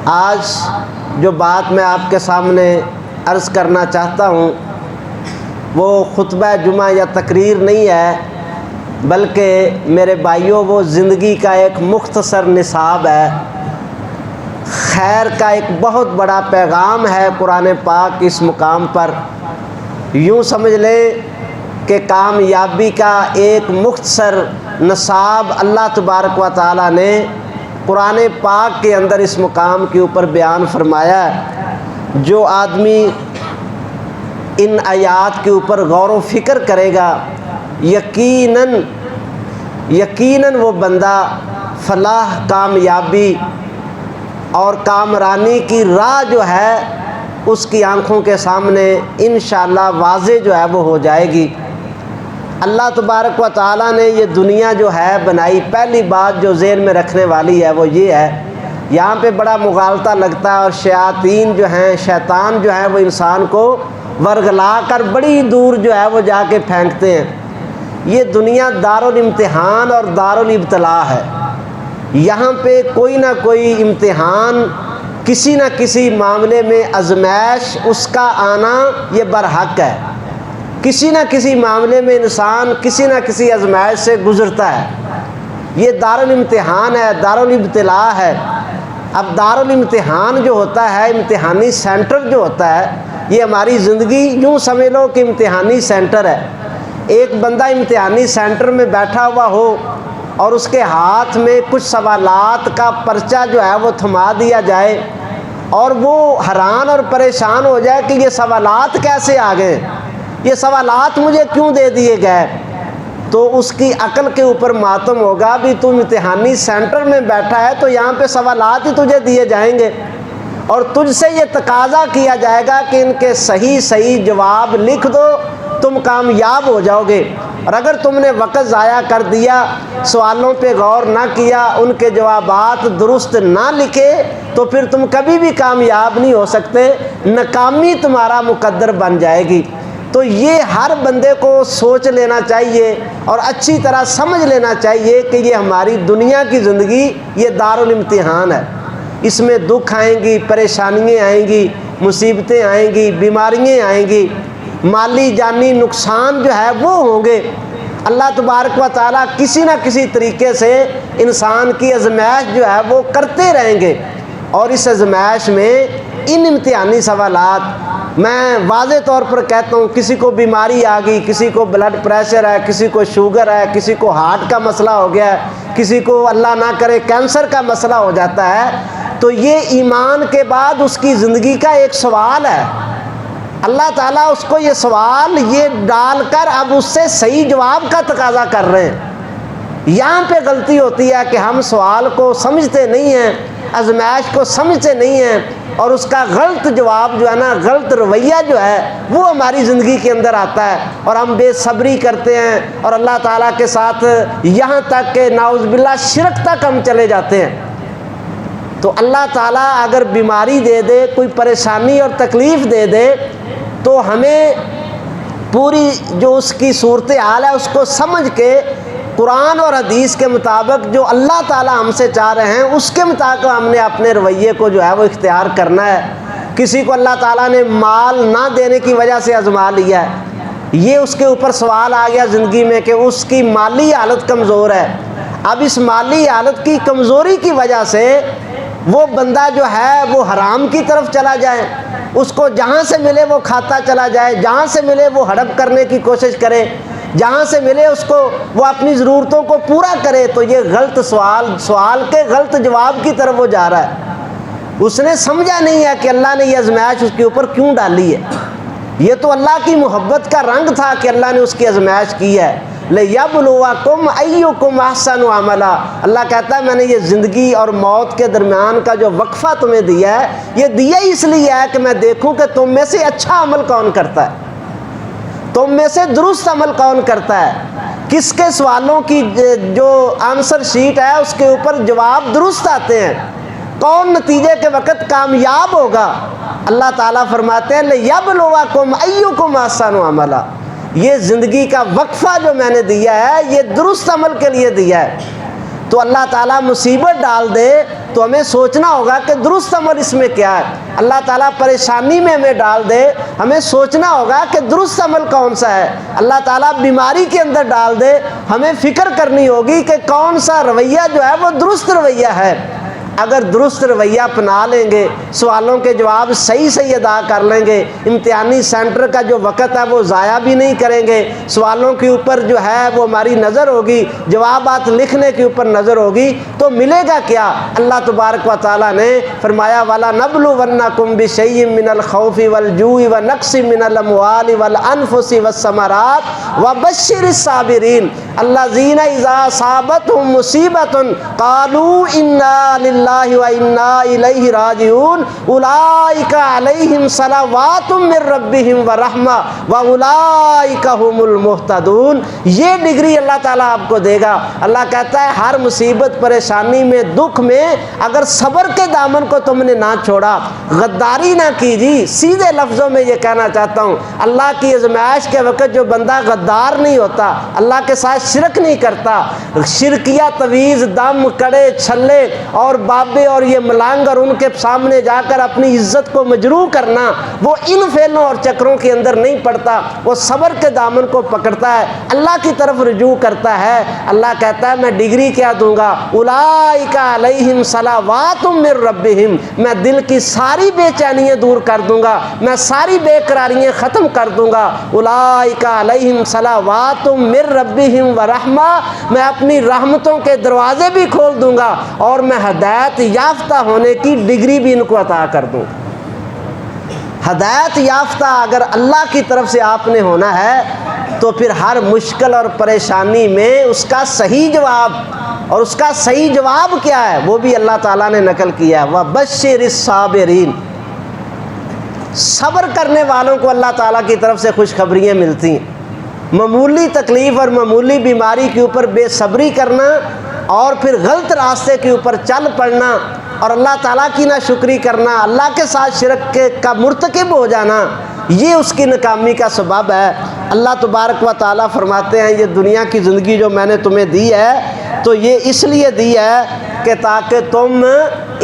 آج جو بات میں آپ کے سامنے عرض کرنا چاہتا ہوں وہ خطبہ جمعہ یا تقریر نہیں ہے، بلکہ میرے بھائیوں وہ زندگی کا ایک مختصر نصاب ہے، خیر کا ایک بہت بڑا پیغام ہے قرآن پاک اس مقام پر۔ یوں سمجھ لیں کہ کامیابی کا ایک مختصر نصاب اللہ تبارک و تعالیٰ نے قرآن پاک کے اندر اس مقام کے اوپر بیان فرمایا ہے۔ جو آدمی ان آیات کے اوپر غور و فکر کرے گا یقیناً وہ بندہ فلاح، کامیابی اور کامرانی کی راہ جو ہے اس کی آنکھوں کے سامنے انشاءاللہ واضح جو ہے وہ ہو جائے گی۔ اللہ تبارک و تعالیٰ نے یہ دنیا جو ہے بنائی، پہلی بات جو ذہن میں رکھنے والی ہے وہ یہ ہے، یہاں پہ بڑا مغالطہ لگتا ہے اور شیاطین جو ہیں، شیطان جو ہیں وہ انسان کو ورگلا کر بڑی دور جو ہے وہ جا کے پھینکتے ہیں۔ یہ دنیا دارالامتحان اور دارالابتلاء ہے، یہاں پہ کوئی نہ کوئی امتحان، کسی نہ کسی معاملے میں آزمائش، اس کا آنا یہ برحق ہے۔ کسی نہ کسی معاملے میں انسان کسی نہ کسی آزمائش سے گزرتا ہے، یہ دارالامتحان ہے، دارالابتلاء ہے۔ اب دارالامتحان جو ہوتا ہے، امتحانی سینٹر جو ہوتا ہے، یہ ہماری زندگی یوں سمجھ لو کہ امتحانی سینٹر ہے۔ ایک بندہ امتحانی سینٹر میں بیٹھا ہوا ہو اور اس کے ہاتھ میں کچھ سوالات کا پرچہ جو ہے وہ تھما دیا جائے اور وہ حیران اور پریشان ہو جائے کہ یہ سوالات کیسے آ گئے، یہ سوالات مجھے کیوں دے دیے گئے، تو اس کی عقل کے اوپر ماتم ہوگا بھی تم امتحانی سینٹر میں بیٹھا ہے تو یہاں پہ سوالات ہی تجھے دیے جائیں گے اور تجھ سے یہ تقاضا کیا جائے گا کہ ان کے صحیح جواب لکھ دو، تم کامیاب ہو جاؤ گے۔ اور اگر تم نے وقت ضائع کر دیا، سوالوں پہ غور نہ کیا، ان کے جوابات درست نہ لکھے تو پھر تم کبھی بھی کامیاب نہیں ہو سکتے، ناکامی تمہارا مقدر بن جائے گی۔ تو یہ ہر بندے کو سوچ لینا چاہیے اور اچھی طرح سمجھ لینا چاہیے کہ یہ ہماری دنیا کی زندگی یہ دارالامتحان ہے، اس میں دکھ آئیں گی، پریشانیاں آئیں گی، مصیبتیں آئیں گی، بیماریاں آئیں گی، مالی جانی نقصان جو ہے وہ ہوں گے۔ اللہ تبارک و تعالیٰ کسی نہ کسی طریقے سے انسان کی آزمائش جو ہے وہ کرتے رہیں گے، اور اس آزمائش میں ان امتحانی سوالات، میں واضح طور پر کہتا ہوں، کسی کو بیماری آ گئی، کسی کو بلڈ پریشر ہے، کسی کو شوگر ہے، کسی کو ہارٹ کا مسئلہ ہو گیا ہے، کسی کو اللہ نہ کرے کینسر کا مسئلہ ہو جاتا ہے، تو یہ ایمان کے بعد اس کی زندگی کا ایک سوال ہے۔ اللہ تعالیٰ اس کو یہ سوال یہ ڈال کر اب اس سے صحیح جواب کا تقاضا کر رہے ہیں۔ یہاں پہ غلطی ہوتی ہے کہ ہم سوال کو سمجھتے نہیں ہیں، آزمائش کو سمجھتے نہیں ہیں، اور اس کا غلط جواب جو ہے نا، غلط رویہ جو ہے وہ ہماری زندگی کے اندر آتا ہے اور ہم بے صبری کرتے ہیں اور اللہ تعالیٰ کے ساتھ یہاں تک کہ نعوذ باللہ شرک تک ہم چلے جاتے ہیں۔ تو اللہ تعالیٰ اگر بیماری دے دے، کوئی پریشانی اور تکلیف دے دے، تو ہمیں پوری جو اس کی صورتحال ہے اس کو سمجھ کے قرآن اور حدیث کے مطابق جو اللہ تعالیٰ ہم سے چاہ رہے ہیں اس کے مطابق ہم نے اپنے رویے کو جو ہے وہ اختیار کرنا ہے۔ کسی کو اللہ تعالیٰ نے مال نہ دینے کی وجہ سے آزما لیا ہے، یہ اس کے اوپر سوال آ گیا زندگی میں کہ اس کی مالی حالت کمزور ہے۔ اب اس مالی حالت کی کمزوری کی وجہ سے وہ بندہ جو ہے وہ حرام کی طرف چلا جائے، اس کو جہاں سے ملے وہ کھاتا چلا جائے، جہاں سے ملے وہ ہڑپ کرنے کی کوشش کرے، جہاں سے ملے اس کو وہ اپنی ضرورتوں کو پورا کرے، تو یہ غلط سوال کے غلط جواب کی طرف وہ جا رہا ہے۔ اس نے سمجھا نہیں ہے کہ اللہ نے یہ آزمائش اس کے اوپر کیوں ڈالی ہے۔ یہ تو اللہ کی محبت کا رنگ تھا کہ اللہ نے اس کی آزمائش کی ہے۔ لِيَبْلُوَكُمْ أَيُّكُمْ أَحْسَنُ عَمَلًا، اللہ کہتا ہے میں نے یہ زندگی اور موت کے درمیان کا جو وقفہ تمہیں دیا ہے، یہ دیا اس لیے ہے کہ میں دیکھوں کہ تم میں سے اچھا عمل کون کرتا ہے، تم میں سے درست عمل کون کرتا ہے، کس کے سوالوں کی جو آنسر شیٹ ہے اس کے اوپر جواب درست آتے ہیں، کون نتیجے کے وقت کامیاب ہوگا۔ اللہ تعالیٰ فرماتے ہیں لِيَبْلُوَكُمْ أَيُّكُمْ أَحْسَنُ عَمَلًا، یہ زندگی کا وقفہ جو میں نے دیا ہے یہ درست عمل کے لیے دیا ہے۔ تو اللہ تعالیٰ مصیبت ڈال دے تو ہمیں سوچنا ہوگا کہ درست عمل اس میں کیا ہے. اللہ تعالیٰ پریشانی میں ہمیں ڈال دے، ہمیں سوچنا ہوگا کہ درست عمل کون سا ہے. اللہ تعالیٰ بیماری کے اندر ڈال دے، ہمیں فکر کرنی ہوگی کہ کون سا رویہ جو ہے وہ درست رویہ ہے. اگر درست رویہ اپنا لیں گے، سوالوں کے جواب صحیح ادا کر لیں گے، امتحانی سینٹر کا جو وقت ہے وہ ضائع بھی نہیں کریں گے، سوالوں کے اوپر جو ہے وہ ہماری نظر ہوگی، جوابات لکھنے کے اوپر نظر ہوگی، تو ملے گا کیا؟ اللہ تبارک و تعالیٰ نے فرمایا وَلَا نَبْلُوَنَّكُمْ بِشَيْءٍ مِّنَ الْخَوْفِ وَالْجُوعِ وَنَقْصٍ مِّنَ الْأَمْوَالِ وَالْأَنفُسِ وَالثَّمَرَاتِ وَبَشِّرِ الصَّابِرِينَ الَّذِينَ إِذَا أَصَابَتْهُم مُّصِيبَةٌ قَالُوا إِنَّا لِلَّهِ وَإِنَّا إِلَيْهِ رَاجِعُونَ أُولَٰئِكَ عَلَيْهِمْ صَلَوَاتٌ مِّن رَّبِّهِمْ وَرَحْمَةٌ وَأُولَٰئِكَ هُمُ الْمُهْتَدُونَ. یہ ڈگری اللہ تعالیٰ آپ کو دے گا. اللہ کہتا ہے ہر مصیبت، پریشانی میں، دکھ میں اگر صبر کے دامن کو تم نے نہ چھوڑا، غداری نہ کی. جی سیدھے لفظوں میں یہ کہنا چاہتا ہوں، اللہ کی آزمائش کے وقت جو بندہ غدار نہیں ہوتا، اللہ کے ساتھ شرک نہیں کرتا، شرکیہ تویز، دم، کڑے، چھلے اور بابے اور یہ ملانگ اور ان کے سامنے جا کر اپنی عزت کو مجروح کرنا، وہ ان فعلوں اور چکروں کے اندر نہیں پڑتا. وہ صبر کے دامن کو پکڑتا ہے، اللہ کی طرف رجوع کرتا ہے. اللہ کہتا ہے میں ڈگری کیا دوں گا؟ اولئک علیہم صلوات من ربہم، میں دل کی ساری بے چینیاں دور کر دوں گا، میں ساری بے قراریاں ختم کر دوں گا. اولئک علیہم صلوات من ربہم ورحمہ، میں اپنی رحمتوں کے دروازے بھی کھول دوں گا اور میں ہدایت یافتہ ہونے کی ڈگری بھی ان کو عطا کر دوں. ہدایت یافتہ اگر اللہ کی طرف سے آپ نے ہونا ہے تو پھر ہر مشکل اور پریشانی میں اس کا صحیح جواب، اور اس کا صحیح جواب کیا ہے وہ بھی اللہ تعالیٰ نے نقل کیا ہے. وَبَشِّرِ الصَّابِرِينَ، صبر کرنے والوں کو اللہ تعالیٰ کی طرف سے خوشخبریاں ملتی ہیں. معمولی تکلیف اور معمولی بیماری کے اوپر بے صبری کرنا اور پھر غلط راستے کے اوپر چل پڑنا اور اللہ تعالیٰ کی ناشکری کرنا، اللہ کے ساتھ شرک کا مرتکب ہو جانا، یہ اس کی ناکامی کا سبب ہے. اللہ تبارک و تعالیٰ فرماتے ہیں یہ دنیا کی زندگی جو میں نے تمہیں دی ہے تو یہ اس لیے دی ہے کہ تاکہ تم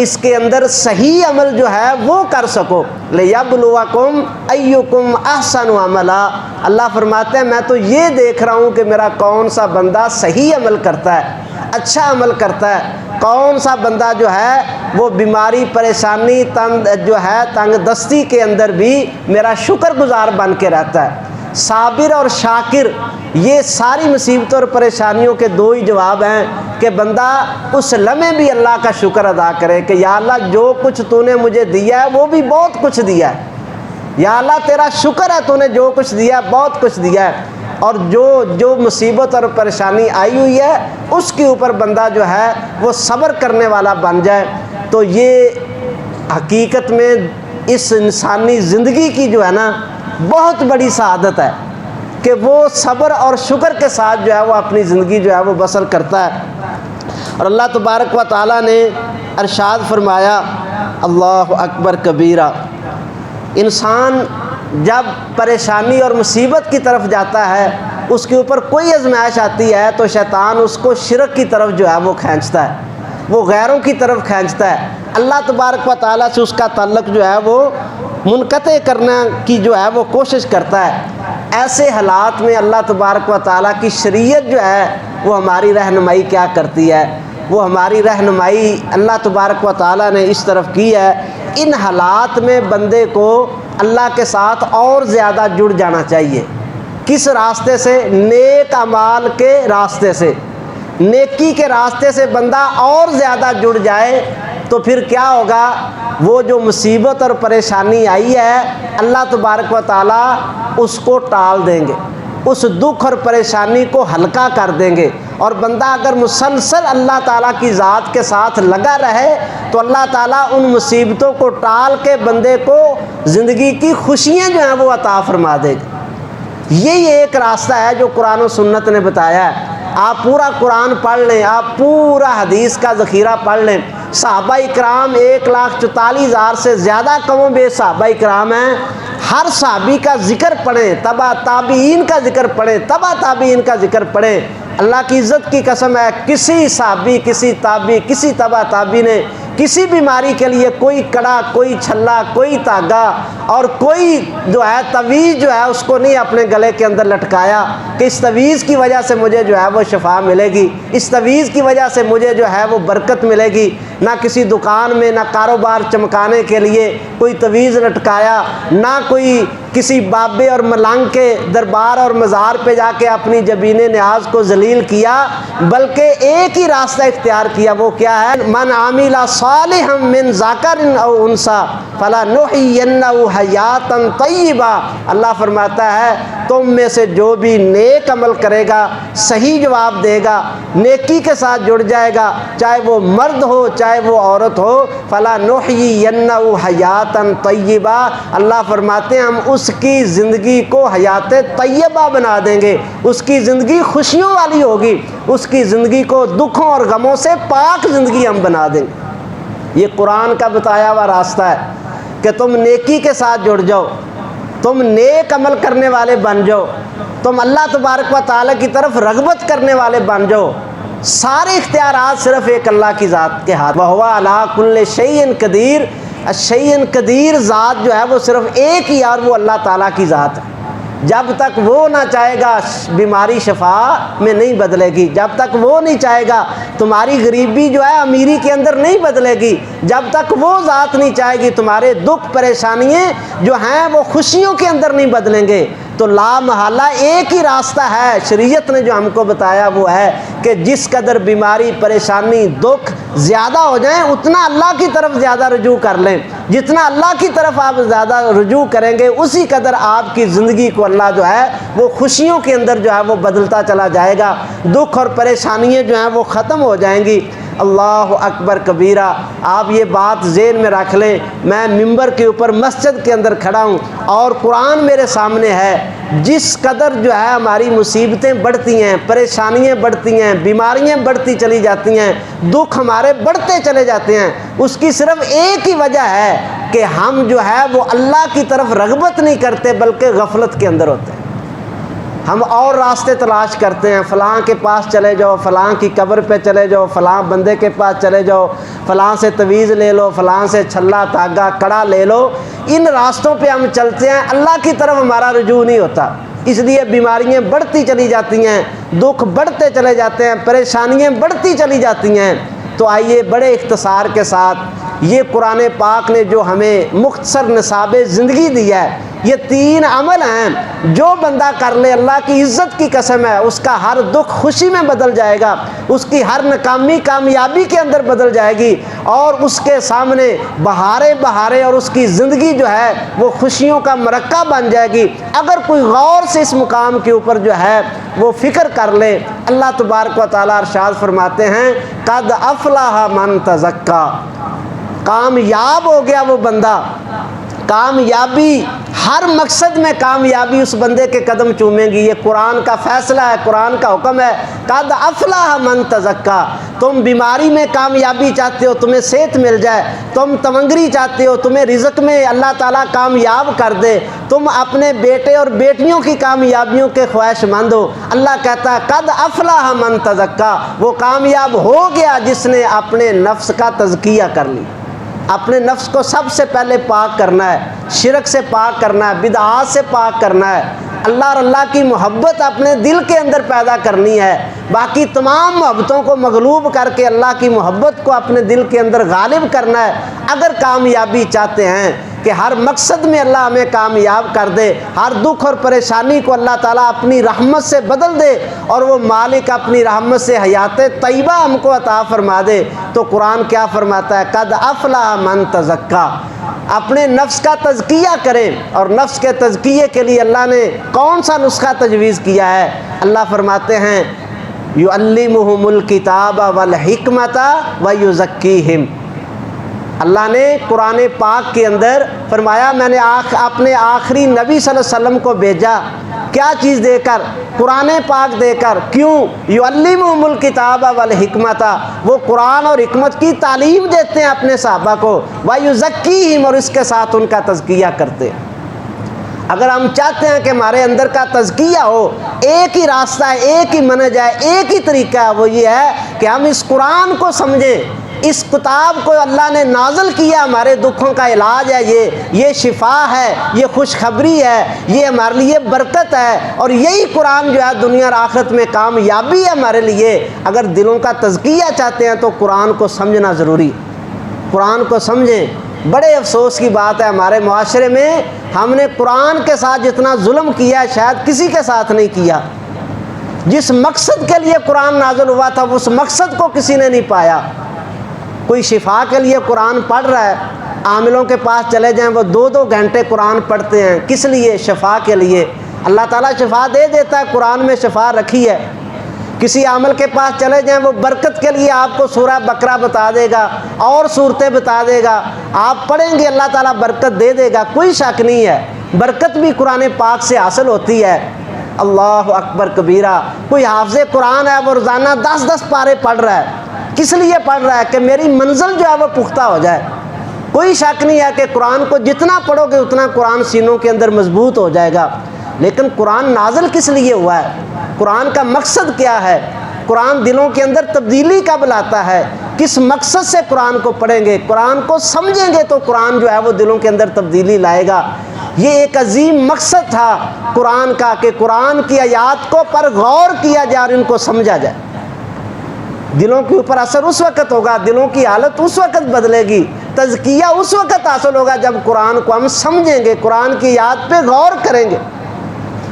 اس کے اندر صحیح عمل جو ہے وہ کر سکو. لِيَبْلُوَكُمْ أَيُّكُمْ أَحْسَنُ عَمَلًا. اللہ فرماتے ہیں میں تو یہ دیکھ رہا ہوں کہ میرا کون سا بندہ صحیح عمل کرتا ہے، اچھا عمل کرتا ہے، کون سا بندہ جو ہے وہ بیماری، پریشانی، تنگ دستی کے اندر بھی میرا شکر گزار بن کے رہتا ہے. صابر اور شاکر، یہ ساری مصیبتوں اور پریشانیوں کے دو ہی جواب ہیں کہ بندہ اس لمحے بھی اللہ کا شکر ادا کرے کہ یا اللہ جو کچھ تو نے مجھے دیا ہے وہ بھی بہت کچھ دیا ہے، یا اللہ تیرا شکر ہے تو نے جو کچھ دیا ہے بہت کچھ دیا ہے. اور جو مصیبت اور پریشانی آئی ہوئی ہے اس کے اوپر بندہ جو ہے وہ صبر کرنے والا بن جائے تو یہ حقیقت میں اس انسانی زندگی کی جو ہے نا بہت بڑی سعادت ہے کہ وہ صبر اور شکر کے ساتھ جو ہے وہ اپنی زندگی جو ہے وہ بسر کرتا ہے. اور اللہ تبارک و تعالیٰ نے ارشاد فرمایا اللہ اکبر کبیرہ، انسان جب پریشانی اور مصیبت کی طرف جاتا ہے، اس کے اوپر کوئی آزمائش آتی ہے تو شیطان اس کو شرک کی طرف جو ہے وہ کھینچتا ہے، وہ غیروں کی طرف کھینچتا ہے. اللہ تبارک و تعالیٰ سے اس کا تعلق جو ہے وہ منقطع کرنا کی جو ہے وہ کوشش کرتا ہے. ایسے حالات میں اللہ تبارک و تعالیٰ کی شریعت جو ہے وہ ہماری رہنمائی کیا کرتی ہے؟ وہ ہماری رہنمائی اللہ تبارک و تعالیٰ نے اس طرف کی ہے. ان حالات میں بندے کو اللہ کے ساتھ اور زیادہ جڑ جانا چاہیے. کس راستے سے؟ نیک اعمال کے راستے سے. نیکی کے راستے سے بندہ اور زیادہ جڑ جائے تو پھر کیا ہوگا؟ وہ جو مصیبت اور پریشانی آئی ہے اللہ تبارک و تعالیٰ اس کو ٹال دیں گے، اس دکھ اور پریشانی کو ہلکا کر دیں گے. اور بندہ اگر مسلسل اللہ تعالیٰ کی ذات کے ساتھ لگا رہے تو اللہ تعالیٰ ان مصیبتوں کو ٹال کے بندے کو زندگی کی خوشیاں جو ہیں وہ عطا فرما دے گا. یہی ایک راستہ ہے جو قرآن و سنت نے بتایا ہے. آپ پورا قرآن پڑھ لیں، آپ پورا حدیث کا ذخیرہ پڑھ لیں. صحابہ اکرام 1,44,000 سے زیادہ کم و بیش صحابہ اکرام ہیں. ہر صحابی کا ذکر پڑھیں، تبع تابعین کا ذکر پڑھیں، تبع تابعین کا ذکر پڑھیں. اللہ کی عزت کی قسم ہے کسی صحابی، کسی تابعی، کسی تبع تابعی نے کسی بیماری کے لیے کوئی کڑا، کوئی چھلا، کوئی تاگا اور کوئی جو ہے تویز جو ہے اس کو نہیں اپنے گلے کے اندر لٹکایا کہ اس تویز کی وجہ سے مجھے جو ہے وہ شفا ملے گی، اس تویز کی وجہ سے مجھے جو ہے وہ برکت ملے گی۔ نہ کسی دکان میں، نہ کاروبار چمکانے کے لیے کوئی تویز لٹکایا، نہ کوئی کسی بابے اور ملنگ کے دربار اور مزار پہ جا کے اپنی جبین نیاز کو ذلیل کیا، بلکہ ایک ہی راستہ اختیار کیا، وہ کیا ہے؟ من عامل صالحا من ذکر او انثی فلنحینہ حیاتا طیبہ۔ اللہ فرماتا ہے تم میں سے جو بھی نیک عمل کرے گا، صحیح جواب دے گا، نیکی کے ساتھ جڑ جائے گا، چاہے وہ مرد ہو چاہے وہ عورت ہو، فلنحینہ حیاتا طیبہ، اللہ فرماتے ہیں ہم اس کی زندگی کو حیات طیبہ بنا دیں گے، اس کی زندگی خوشیوں والی ہوگی، اس کی زندگی کو دکھوں اور غموں سے پاک زندگی ہم بنا دیں گے۔ یہ قرآن کا بتایا ہوا راستہ ہے کہ تم نیکی کے ساتھ جڑ جاؤ، تم نیک عمل کرنے والے بن جاؤ، تم اللہ تبارک و تعالیٰ کی طرف رغبت کرنے والے بن جاؤ۔ سارے اختیارات صرف ایک اللہ کی ذات کے ہاتھ، وَهُوَ عَلَىٰ كُلِّ شَيْءٍ قدیر۔ الشیء قدیر ذات جو ہے وہ صرف ایک ہی، اور وہ اللہ تعالیٰ کی ذات ہے۔ جب تک وہ نہ چاہے گا بیماری شفا میں نہیں بدلے گی، جب تک وہ نہیں چاہے گا تمہاری غریبی جو ہے امیری کے اندر نہیں بدلے گی، جب تک وہ ذات نہیں چاہے گی تمہارے دکھ پریشانیاں جو ہیں وہ خوشیوں کے اندر نہیں بدلیں گے۔ تو لا محالہ ایک ہی راستہ ہے، شریعت نے جو ہم کو بتایا وہ ہے کہ جس قدر بیماری، پریشانی، دکھ زیادہ ہو جائیں اتنا اللہ کی طرف زیادہ رجوع کر لیں، جتنا اللہ کی طرف آپ زیادہ رجوع کریں گے اسی قدر آپ کی زندگی کو اللہ جو ہے وہ خوشیوں کے اندر جو ہے وہ بدلتا چلا جائے گا، دکھ اور پریشانیاں جو ہیں وہ ختم ہو جائیں گی۔ اللہ اکبر کبیرہ، آپ یہ بات ذہن میں رکھ لیں، میں ممبر کے اوپر مسجد کے اندر کھڑا ہوں اور قرآن میرے سامنے ہے، جس قدر جو ہے ہماری مصیبتیں بڑھتی ہیں، پریشانیاں بڑھتی ہیں، بیماریاں بڑھتی چلی جاتی ہیں، دکھ ہمارے بڑھتے چلے جاتے ہیں، اس کی صرف ایک ہی وجہ ہے کہ ہم جو ہے وہ اللہ کی طرف رغبت نہیں کرتے بلکہ غفلت کے اندر ہوتے ہیں۔ ہم اور راستے تلاش کرتے ہیں، فلاں کے پاس چلے جاؤ، فلاں کی قبر پہ چلے جاؤ، فلاں بندے کے پاس چلے جاؤ، فلاں سے تویز لے لو، فلاں سے چھلا، تاگا، کڑا لے لو، ان راستوں پہ ہم چلتے ہیں، اللہ کی طرف ہمارا رجوع نہیں ہوتا، اس لیے بیماریاں بڑھتی چلی جاتی ہیں، دکھ بڑھتے چلے جاتے ہیں، پریشانیاں بڑھتی چلی جاتی ہیں۔ تو آئیے بڑے اختصار کے ساتھ یہ قرآن پاک نے جو ہمیں مختصر نصاب زندگی دیا ہے، یہ 3 عمل ہیں، جو بندہ کر لے اللہ کی عزت کی قسم ہے اس کا ہر دکھ خوشی میں بدل جائے گا، اس کی ہر ناکامی کامیابی کے اندر بدل جائے گی، اور اس کے سامنے بہاریں بہاریں، اور اس کی زندگی جو ہے وہ خوشیوں کا مرکہ بن جائے گی۔ اگر کوئی غور سے اس مقام کے اوپر جو ہے وہ فکر کر لے، اللہ تبارک و تعالیٰ ارشاد فرماتے ہیں قد افلح من تزکا، کامیاب ہو گیا وہ بندہ، کامیابی ہر مقصد میں کامیابی اس بندے کے قدم چومیں گی۔ یہ قرآن کا فیصلہ ہے، قرآن کا حکم ہے، قد افلح من تزکا۔ تم بیماری میں کامیابی چاہتے ہو تمہیں صحت مل جائے، تم تمنگری چاہتے ہو تمہیں رزق میں اللہ تعالیٰ کامیاب کر دے، تم اپنے بیٹے اور بیٹیوں کی کامیابیوں کے خواہش مند ہو، اللہ کہتا ہے قد افلح من تزکا، وہ کامیاب ہو گیا جس نے اپنے نفس کا تزکیہ کر لی۔ اپنے نفس کو سب سے پہلے پاک کرنا ہے، شرک سے پاک کرنا ہے، بدعات سے پاک کرنا ہے، اللہ اور اللہ کی محبت اپنے دل کے اندر پیدا کرنی ہے، باقی تمام محبتوں کو مغلوب کر کے اللہ کی محبت کو اپنے دل کے اندر غالب کرنا ہے۔ اگر کامیابی چاہتے ہیں کہ ہر مقصد میں اللہ ہمیں کامیاب کر دے، ہر دکھ اور پریشانی کو اللہ تعالیٰ اپنی رحمت سے بدل دے، اور وہ مالک اپنی رحمت سے حیات طیبہ ہم کو عطا فرما دے، تو قرآن کیا فرماتا ہے قد افلح من تزکا، اپنے نفس کا تزکیہ کریں۔ اور نفس کے تزکیے کے لیے اللہ نے کون سا نسخہ تجویز کیا ہے؟ اللہ فرماتے ہیں یعلمہم الکتاب والحکمت ویزکیہم، اللہ نے قرآن پاک کے اندر فرمایا میں نے اپنے آخری نبی صلی اللہ علیہ وسلم کو بھیجا، کیا چیز دے کر؟ قرآن پاک دے کر۔ کیوں؟ یعلمہم الکتاب والحکمت، وہ قرآن اور حکمت کی تعلیم دیتے ہیں اپنے صحابہ کو، ویزکیہم، اور اس کے ساتھ ان کا تزکیہ کرتے ہیں۔ اگر ہم چاہتے ہیں کہ ہمارے اندر کا تزکیہ ہو، ایک ہی راستہ ہے، ایک ہی منہج ہے، ایک ہی طریقہ ہے، وہ یہ ہے کہ ہم اس قرآن کو سمجھیں۔ اس کتاب کو اللہ نے نازل کیا ہمارے دکھوں کا علاج ہے، یہ شفا ہے، یہ خوشخبری ہے، یہ ہمارے لیے برکت ہے، اور یہی قرآن جو ہے دنیا اور آخرت میں کامیابی ہے ہمارے لیے۔ اگر دلوں کا تزکیہ چاہتے ہیں تو قرآن کو سمجھنا ضروری، قرآن کو سمجھیں۔ بڑے افسوس کی بات ہے ہمارے معاشرے میں، ہم نے قرآن کے ساتھ جتنا ظلم کیا ہے شاید کسی کے ساتھ نہیں کیا۔ جس مقصد کے لیے قرآن نازل ہوا تھا اس مقصد کو کسی نے نہیں پایا۔ کوئی شفا کے لیے قرآن پڑھ رہا ہے، عاملوں کے پاس چلے جائیں وہ 2-2 گھنٹے قرآن پڑھتے ہیں، کس لیے؟ شفا کے لیے۔ اللہ تعالیٰ شفا دے دیتا ہے، قرآن میں شفا رکھی ہے۔ کسی عامل کے پاس چلے جائیں وہ برکت کے لیے آپ کو سورہ بقرہ بتا دے گا اور صورتیں بتا دے گا، آپ پڑھیں گے اللہ تعالیٰ برکت دے دے گا، کوئی شک نہیں ہے۔ برکت بھی قرآن پاک سے حاصل ہوتی ہے۔ اللہ اکبر کبیرہ۔ کوئی حافظ قرآن ہے وہ روزانہ 10-10 پارے پڑھ رہا ہے، کس لیے پڑھ رہا ہے؟ کہ میری منزل جو ہے وہ پختہ ہو جائے۔ کوئی شک نہیں ہے کہ قرآن کو جتنا پڑھو گے اتنا قرآن سینوں کے اندر مضبوط ہو جائے گا۔ لیکن قرآن نازل کس لیے ہوا ہے؟ قرآن کا مقصد کیا ہے؟ قرآن دلوں کے اندر تبدیلی کب لاتا ہے؟ کس مقصد سے قرآن کو پڑھیں گے؟ قرآن کو سمجھیں گے تو قرآن جو ہے وہ دلوں کے اندر تبدیلی لائے گا۔ یہ ایک عظیم مقصد تھا قرآن کا کہ قرآن کی آیات کو پر غور کیا جائے اور ان کو سمجھا جائے۔ دلوں کے اوپر اثر اس وقت ہوگا، دلوں کی حالت اس وقت بدلے گی، تزکیہ اس وقت حاصل ہوگا جب قرآن کو ہم سمجھیں گے، قرآن کی آیات پہ غور کریں گے۔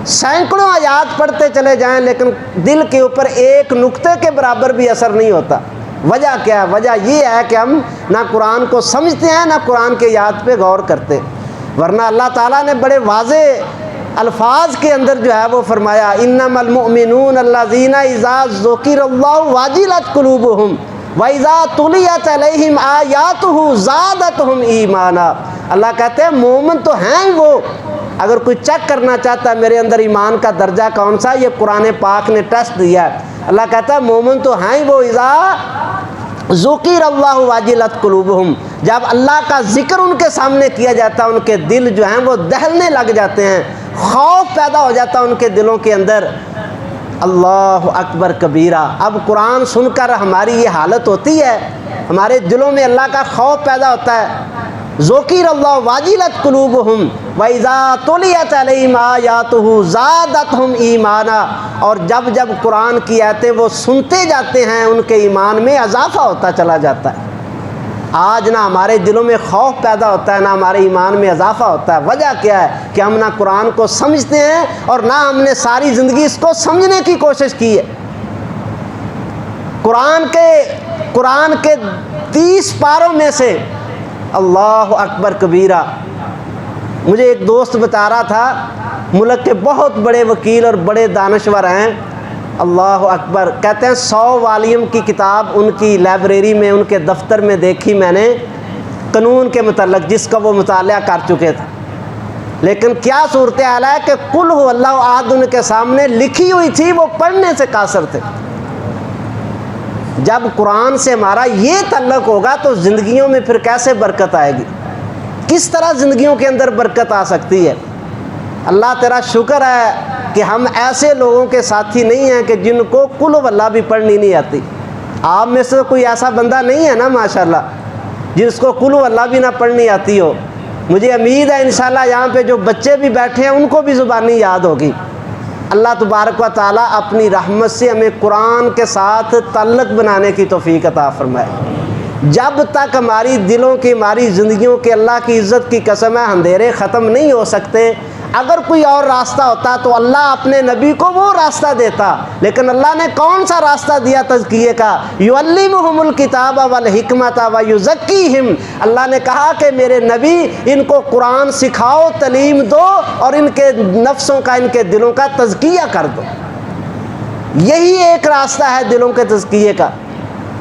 سینکڑوں آیات پڑھتے چلے جائیں لیکن دل کے اوپر ایک نقطے کے برابر بھی اثر نہیں ہوتا۔ وجہ کیا ہے؟ وجہ یہ ہے کہ ہم نہ قرآن کو سمجھتے ہیں نہ قرآن کی آیات پہ غور کرتے۔ ورنہ اللہ تعالیٰ نے بڑے واضح الفاظ کے اندر جو ہے وہ فرمایا، انما المؤمنون الذین اذا ذکر اللہ وجلت قلوبہم واذا تلیت علیہم آیاتہ زادتہم ایمانا۔ اللہ کہتے ہیں مومن تو ہیں وہ، اگر کوئی چیک کرنا چاہتا ہے میرے اندر ایمان کا درجہ کون سا، یہ قرآن پاک نے ٹیسٹ دیا ہے۔ اللہ کہتا ہے مومن تو ہیں وہ، اذا ذکر اللہ وجلت قلوبہم، جب اللہ کا ذکر ان کے سامنے کیا جاتا ہے ان کے دل جو ہیں وہ دہلنے لگ جاتے ہیں، خوف پیدا ہو جاتا ہے ان کے دلوں کے اندر۔ اللہ اکبر کبیرہ۔ اب قرآن سن کر ہماری یہ حالت ہوتی ہے، ہمارے دلوں میں اللہ کا خوف پیدا ہوتا ہے۔ ذکر اللہ واجلت قلوبہم وَإِذَا تُلِيَتْ عَلَيْهِمْ آیَاتُهُ زَادَتْهُمْ ایمانا۔ اور جب جب قرآن کی آیتیں وہ سنتے جاتے ہیں ان کے ایمان میں اضافہ ہوتا چلا جاتا ہے۔ آج نہ ہمارے دلوں میں خوف پیدا ہوتا ہے نہ ہمارے ایمان میں اضافہ ہوتا ہے۔ وجہ کیا ہے؟ کہ ہم نہ قرآن کو سمجھتے ہیں اور نہ ہم نے ساری زندگی اس کو سمجھنے کی کوشش کی ہے۔ قرآن کے 30 پاروں میں سے، اللہ اکبر کبیرہ، مجھے ایک دوست بتا رہا تھا ملک کے بہت بڑے وکیل اور بڑے دانشور ہیں، اللہ اکبر، کہتے ہیں 100 والیوم کی کتاب ان کی لائبریری میں ان کے دفتر میں دیکھی میں نے قانون کے متعلق، جس کا وہ مطالعہ کر چکے تھے، لیکن کیا صورتحال ہے کہ قل هو اللہ احد ان کے سامنے لکھی ہوئی تھی، وہ پڑھنے سے قاصر تھے۔ جب قرآن سے ہمارا یہ تعلق ہوگا تو زندگیوں میں پھر کیسے برکت آئے گی؟ کس طرح زندگیوں کے اندر برکت آ سکتی ہے؟ اللہ تیرا شکر ہے کہ ہم ایسے لوگوں کے ساتھی نہیں ہیں کہ جن کو قل هو اللہ بھی پڑھنی نہیں آتی۔ آپ میں سے کوئی ایسا بندہ نہیں ہے نا ماشاءاللہ جس کو قل هو اللہ بھی نہ پڑھنی آتی ہو۔ مجھے امید ہے انشاءاللہ یہاں پہ جو بچے بھی بیٹھے ہیں ان کو بھی زبانی یاد ہوگی۔ اللہ تبارک و تعالیٰ اپنی رحمت سے ہمیں قرآن کے ساتھ تعلق بنانے کی توفیق عطا فرمائے۔ جب تک ہماری دلوں کی، ہماری زندگیوں کے، اللہ کی عزت کی قسم ہے، اندھیرے ختم نہیں ہو سکتے۔ اگر کوئی اور راستہ ہوتا تو اللہ اپنے نبی کو وہ راستہ دیتا، لیکن اللہ نے کون سا راستہ دیا تزکیے کا؟ یعلمہم الکتاب والحکمت ویزکیہم۔ اللہ نے کہا کہ میرے نبی ان کو قرآن سکھاؤ، تعلیم دو اور ان کے نفسوں کا، ان کے دلوں کا تزکیہ کر دو۔ یہی ایک راستہ ہے دلوں کے تزکیے کا۔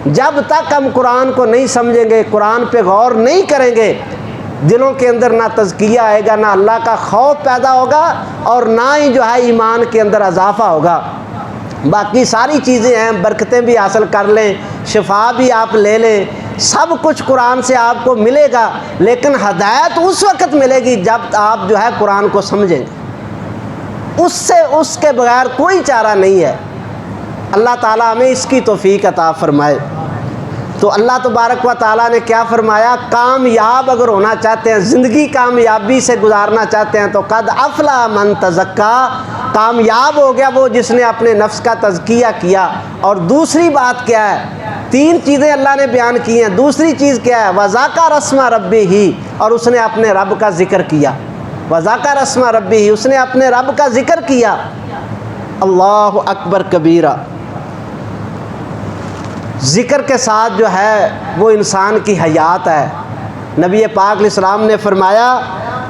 جب تک ہم قرآن کو نہیں سمجھیں گے، قرآن پہ غور نہیں کریں گے، دلوں کے اندر نہ تزکیہ آئے گا، نہ اللہ کا خوف پیدا ہوگا اور نہ ہی جو ہے ایمان کے اندر اضافہ ہوگا۔ باقی ساری چیزیں ہیں، برکتیں بھی حاصل کر لیں، شفا بھی آپ لے لیں، سب کچھ قرآن سے آپ کو ملے گا، لیکن ہدایت اس وقت ملے گی جب آپ جو ہے قرآن کو سمجھیں گے، اس کے بغیر کوئی چارہ نہیں ہے۔ اللہ تعالیٰ ہمیں اس کی توفیق عطا فرمائے۔ تو اللہ تبارک و تعالیٰ نے کیا فرمایا، کامیاب اگر ہونا چاہتے ہیں، زندگی کامیابی سے گزارنا چاہتے ہیں تو قد افلح من تزکا، کامیاب ہو گیا وہ جس نے اپنے نفس کا تزکیہ کیا۔ اور دوسری بات کیا ہے، 3 چیزیں اللہ نے بیان کی ہیں، دوسری چیز کیا ہے، وذاکر اسم ربہ، اور اس نے اپنے رب کا ذکر کیا، وذاکر اسم ربہ، اس نے اپنے رب کا ذکر کیا۔ اللہ اکبر کبیرہ۔ ذکر کے ساتھ جو ہے وہ انسان کی حیات ہے۔ نبی پاک علیہ السلام نے فرمایا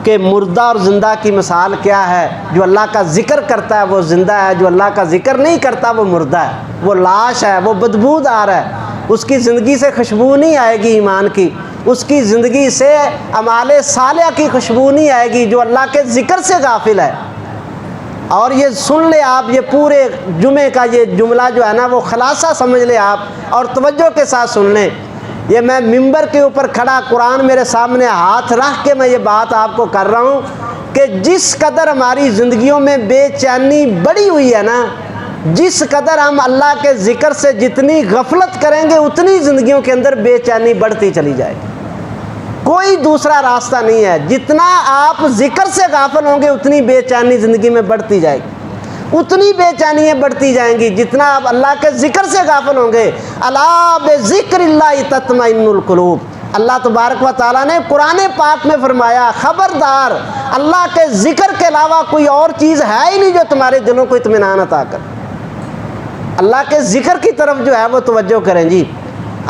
کہ مردہ اور زندہ کی مثال کیا ہے، جو اللہ کا ذکر کرتا ہے وہ زندہ ہے، جو اللہ کا ذکر نہیں کرتا وہ مردہ ہے، وہ لاش ہے، وہ بدبودار ہے، اس کی زندگی سے خوشبو نہیں آئے گی ایمان کی، اس کی زندگی سے اعمال صالحہ کی خوشبو نہیں آئے گی، جو اللہ کے ذکر سے غافل ہے۔ اور یہ سن لے آپ، یہ پورے جمعے کا یہ جملہ جو ہے نا وہ خلاصہ سمجھ لے آپ، اور توجہ کے ساتھ سن لیں۔ یہ میں ممبر کے اوپر کھڑا، قرآن میرے سامنے ہاتھ رکھ کے میں یہ بات آپ کو کر رہا ہوں کہ جس قدر ہماری زندگیوں میں بے چینی بڑھی ہوئی ہے نا، جس قدر ہم اللہ کے ذکر سے جتنی غفلت کریں گے اتنی زندگیوں کے اندر بے چینی بڑھتی چلی جائے گی۔ کوئی دوسرا راستہ نہیں ہے، جتنا آپ ذکر سے غافل ہوں گے اتنی بے چینی زندگی میں بڑھتی جائے گی، اتنی بے چینیاں بڑھتی جائیں گی جتنا آپ اللہ کے ذکر سے غافل ہوں گے۔ الا بذکر اللہ تطمئن القلوب، اللہ تبارک و تعالیٰ نے قرآن پاک میں فرمایا خبردار، اللہ کے ذکر کے علاوہ کوئی اور چیز ہے ہی نہیں جو تمہارے دلوں کو اطمینان عطا کر۔ اللہ کے ذکر کی طرف جو ہے وہ توجہ کریں جی۔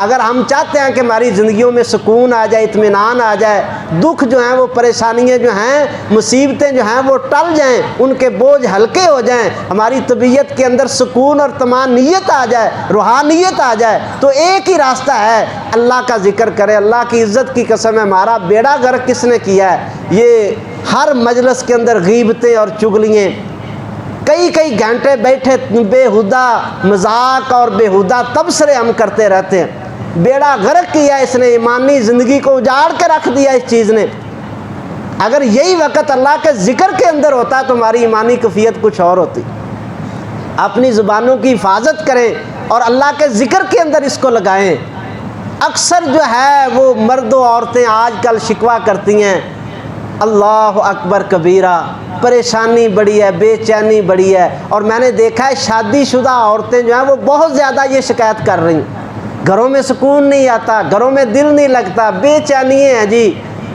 اگر ہم چاہتے ہیں کہ ہماری زندگیوں میں سکون آ جائے، اطمینان آ جائے، دکھ جو ہیں وہ پریشانیاں جو ہیں، مصیبتیں جو ہیں وہ ٹل جائیں، ان کے بوجھ ہلکے ہو جائیں، ہماری طبیعت کے اندر سکون اور طمانینت آ جائے، روحانیت آ جائے، تو ایک ہی راستہ ہے، اللہ کا ذکر کرے۔ اللہ کی عزت کی قسم ہے، ہمارا بیڑا غرق کس نے کیا ہے؟ یہ ہر مجلس کے اندر غیبتیں اور چغلیاں، کئی گھنٹے بیٹھے بےہودہ مذاق اور بےہودہ تبصرے ہم کرتے رہتے ہیں۔ بیڑا غرق کیا اس نے، ایمانی زندگی کو اجاڑ کے رکھ دیا اس چیز نے۔ اگر یہی وقت اللہ کے ذکر کے اندر ہوتا تو ہماری ایمانی کیفیت کچھ اور ہوتی۔ اپنی زبانوں کی حفاظت کریں اور اللہ کے ذکر کے اندر اس کو لگائیں۔ اکثر جو ہے وہ مرد و عورتیں آج کل شکوہ کرتی ہیں، اللہ اکبر کبیرہ، پریشانی بڑی ہے، بے چینی بڑی ہے۔ اور میں نے دیکھا ہے شادی شدہ عورتیں جو ہیں وہ بہت زیادہ یہ شکایت کر رہی ہیں، گھروں میں سکون نہیں آتا، گھروں میں دل نہیں لگتا، بے چینیاں ہیں جی،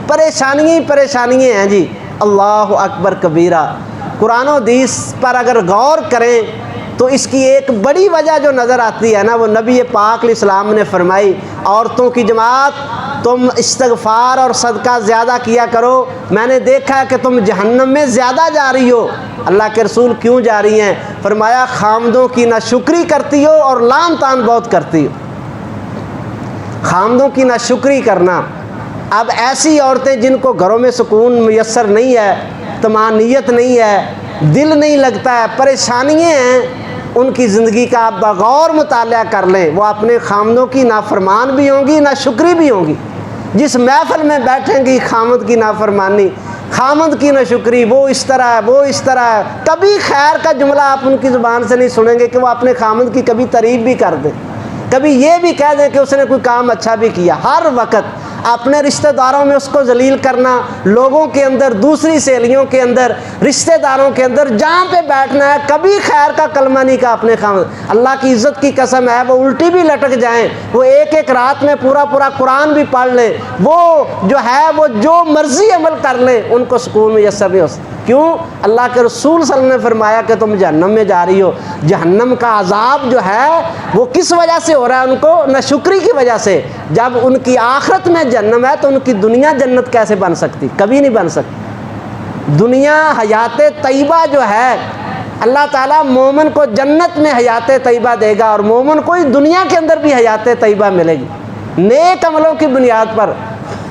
پریشانیاں ہیں جی۔ اللہ اکبر کبیرہ۔ قرآن و حدیث پر اگر غور کریں تو اس کی ایک بڑی وجہ جو نظر آتی ہے نا، وہ نبی پاک علیہ السلام نے فرمائی، عورتوں کی جماعت تم استغفار اور صدقہ زیادہ کیا کرو، میں نے دیکھا ہے کہ تم جہنم میں زیادہ جا رہی ہو۔ اللہ کے رسول کیوں جا رہی ہیں؟ فرمایا خامدوں کی ناشکری کرتی ہو اور لعن طعن بہت کرتی ہو۔ خامدوں کی ناشکری کرنا۔ اب ایسی عورتیں جن کو گھروں میں سکون میسر نہیں ہے، طمانینت نہیں ہے، دل نہیں لگتا ہے، پریشانیاں ہیں، ان کی زندگی کا آپ بغور مطالعہ کر لیں، وہ اپنے خامدوں کی نافرمان بھی ہوں گی، ناشکری بھی ہوں گی۔ جس محفل میں بیٹھیں گی خامد کی نافرمانی، خامد کی ناشکری، وہ اس طرح ہے، وہ اس طرح ہے، کبھی خیر کا جملہ آپ ان کی زبان سے نہیں سنیں گے کہ وہ اپنے خامد کی کبھی تعریف بھی کر دیں، کبھی یہ بھی کہہ دیں کہ اس نے کوئی کام اچھا بھی کیا۔ ہر وقت اپنے رشتہ داروں میں اس کو ذلیل کرنا، لوگوں کے اندر، دوسری سہیلیوں کے اندر، رشتہ داروں کے اندر جہاں پہ بیٹھنا ہے، کبھی خیر کا کلمہ نہیں کہا اپنے خامد۔ اللہ کی عزت کی قسم ہے، وہ الٹی بھی لٹک جائیں، وہ ایک رات میں پورا قرآن بھی پڑھ لیں، وہ جو ہے وہ جو مرضی عمل کر لیں، ان کو سکون میسر نہیں ہو سکتا۔ کیوں؟ اللہ کے رسول صلی اللہ علیہ وسلم نے فرمایا کہ تم جہنم میں جا رہی ہو۔ جہنم کا عذاب جو ہے وہ کس وجہ سے ہو رہا ہے؟ ان کو ناشکری کی وجہ سے۔ جب ان کی آخرت میں جہنم ہے تو ان کی دنیا جنت کیسے بن سکتی؟ کبھی نہیں بن سکتی۔ دنیا حیات طیبہ جو ہے، اللہ تعالیٰ مومن کو جنت میں حیات طیبہ دے گا، اور مومن کو اس دنیا کے اندر بھی حیات طیبہ ملے گی نیک عملوں کی بنیاد پر۔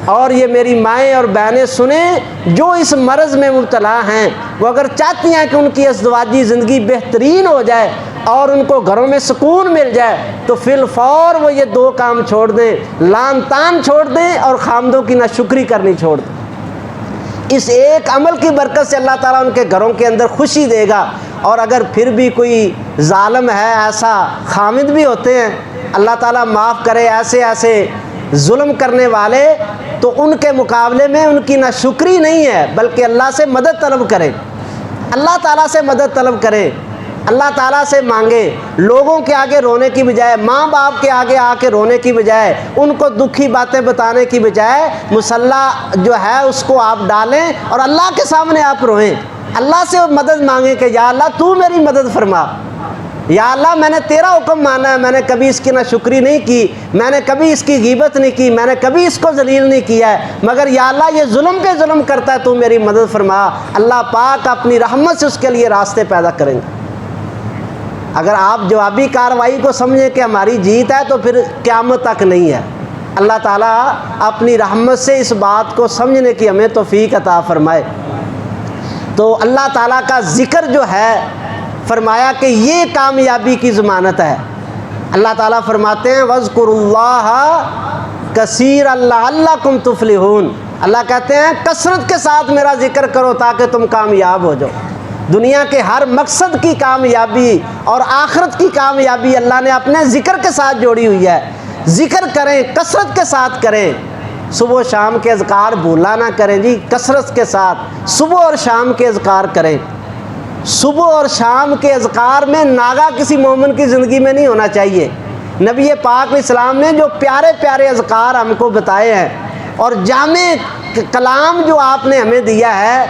اور یہ میری مائیں اور بہنیں سنیں، جو اس مرض میں مبتلا ہیں، وہ اگر چاہتی ہیں کہ ان کی ازدواجی زندگی بہترین ہو جائے، اور ان کو گھروں میں سکون مل جائے تو فی الفور وہ یہ دو کام چھوڑ دیں، لان تان چھوڑ دیں اور خامدوں کی ناشکری کرنی چھوڑ دیں۔ اس ایک عمل کی برکت سے اللہ تعالیٰ ان کے گھروں کے اندر خوشی دے گا۔ اور اگر پھر بھی کوئی ظالم ہے، ایسا خامد بھی ہوتے ہیں، اللہ تعالیٰ معاف کرے، ایسے ایسے ظلم کرنے والے، تو ان کے مقابلے میں ان کی ناشکری نہیں ہے، بلکہ اللہ سے مدد طلب کریں، اللہ تعالیٰ سے مدد طلب کریں، اللہ تعالیٰ سے مانگے۔ لوگوں کے آگے رونے کی بجائے، ماں باپ کے آگے آ کے رونے کی بجائے، ان کو دکھی باتیں بتانے کی بجائے مصلی جو ہے اس کو آپ ڈالیں اور اللہ کے سامنے آپ روئیں، اللہ سے مدد مانگیں کہ یا اللہ تو میری مدد فرما، یا اللہ میں نے تیرا حکم مانا ہے، میں نے کبھی اس کی ناشکری نہیں کی، میں نے کبھی اس کی غیبت نہیں کی، میں نے کبھی اس کو ذلیل نہیں کیا ہے، مگر یا اللہ یہ ظلم پہ ظلم کرتا ہے، تو میری مدد فرما۔ اللہ پاک اپنی رحمت سے اس کے لیے راستے پیدا کریں گے۔ اگر آپ جوابی کارروائی کو سمجھیں کہ ہماری جیت ہے تو پھر قیامت تک نہیں ہے۔ اللہ تعالیٰ اپنی رحمت سے اس بات کو سمجھنے کی ہمیں توفیق عطا فرمائے۔ تو اللہ تعالیٰ کا ذکر جو ہے، فرمایا کہ یہ کامیابی کی ضمانت ہے۔ اللہ تعالیٰ فرماتے ہیں وَاذْكُرُوا اللَّهَ كَثِيرًا لَعَلَّكُمْ تُفْلِحُونَ، اللہ کہتے ہیں کثرت کے ساتھ میرا ذکر کرو تاکہ تم کامیاب ہو جاؤ۔ دنیا کے ہر مقصد کی کامیابی اور آخرت کی کامیابی اللہ نے اپنے ذکر کے ساتھ جوڑی ہوئی ہے۔ ذکر کریں، کثرت کے ساتھ کریں، صبح و شام کے اذکار بھولا نہ کریں جی، کثرت کے ساتھ صبح اور شام کے اذکار کریں۔ صبح اور شام کے اذکار میں ناغہ کسی مومن کی زندگی میں نہیں ہونا چاہیے۔ نبی پاک علیہ السلام نے جو پیارے پیارے اذکار ہم کو بتائے ہیں اور جامع کلام جو آپ نے ہمیں دیا ہے،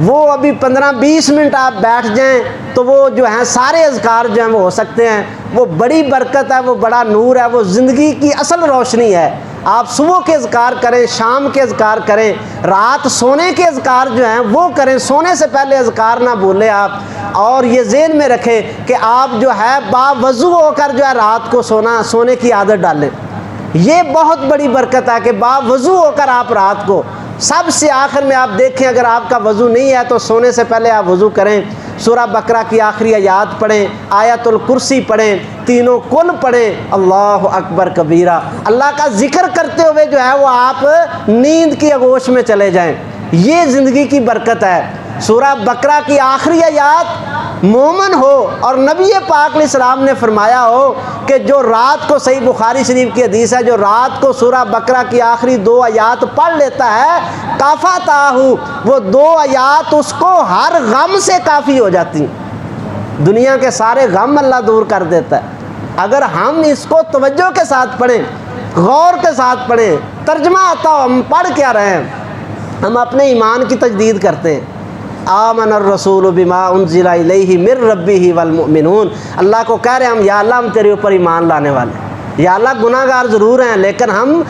وہ ابھی 15-20 منٹ آپ بیٹھ جائیں تو وہ جو ہیں سارے اذکار جو ہیں وہ ہو سکتے ہیں۔ وہ بڑی برکت ہے، وہ بڑا نور ہے، وہ زندگی کی اصل روشنی ہے۔ آپ صبح کے اذکار کریں، شام کے اذکار کریں، رات سونے کے اذکار جو ہیں وہ کریں، سونے سے پہلے اذکار نہ بھولیں آپ۔ اور یہ ذہن میں رکھیں کہ آپ جو ہے باوضو ہو کر جو ہے رات کو سونے کی عادت ڈالیں۔ یہ بہت بڑی برکت ہے کہ باوضو ہو کر آپ رات کو، سب سے آخر میں آپ دیکھیں اگر آپ کا وضو نہیں ہے تو سونے سے پہلے آپ وضو کریں، سورہ بقرہ کی آخری آیات پڑھیں، آیت الکرسی پڑھیں، تینوں کل پڑھیں، اللہ اکبر کبیرہ، اللہ کا ذکر کرتے ہوئے جو ہے وہ آپ نیند کی آغوش میں چلے جائیں۔ یہ زندگی کی برکت ہے۔ سورہ بقرہ کی آخری آیات مومن ہو اور نبی پاک علیہ السلام نے فرمایا ہو کہ جو رات کو، صحیح بخاری شریف کی حدیث ہے، جو رات کو سورہ بقرہ کی آخری 2 آیات پڑھ لیتا ہے کافاتاہو، وہ 2 آیات اس کو ہر غم سے کافی ہو جاتی ہیں۔ دنیا کے سارے غم اللہ دور کر دیتا ہے اگر ہم اس کو توجہ کے ساتھ پڑھیں، غور کے ساتھ پڑھیں۔ ترجمہ آتا ہو، ہم پڑھ کیا رہے ہیں؟ ہم اپنے ایمان کی تجدید کرتے ہیں۔ آمن الرسول بما انزل الیہ من ربہ والمؤمنون، اللہ کو کہہ رہے ہیں ہم یا اللہ ہم تیرے اوپر ایمان لانے والے ہیں، یا اللہ گناہ گار ضرور ہیں لیکن ہم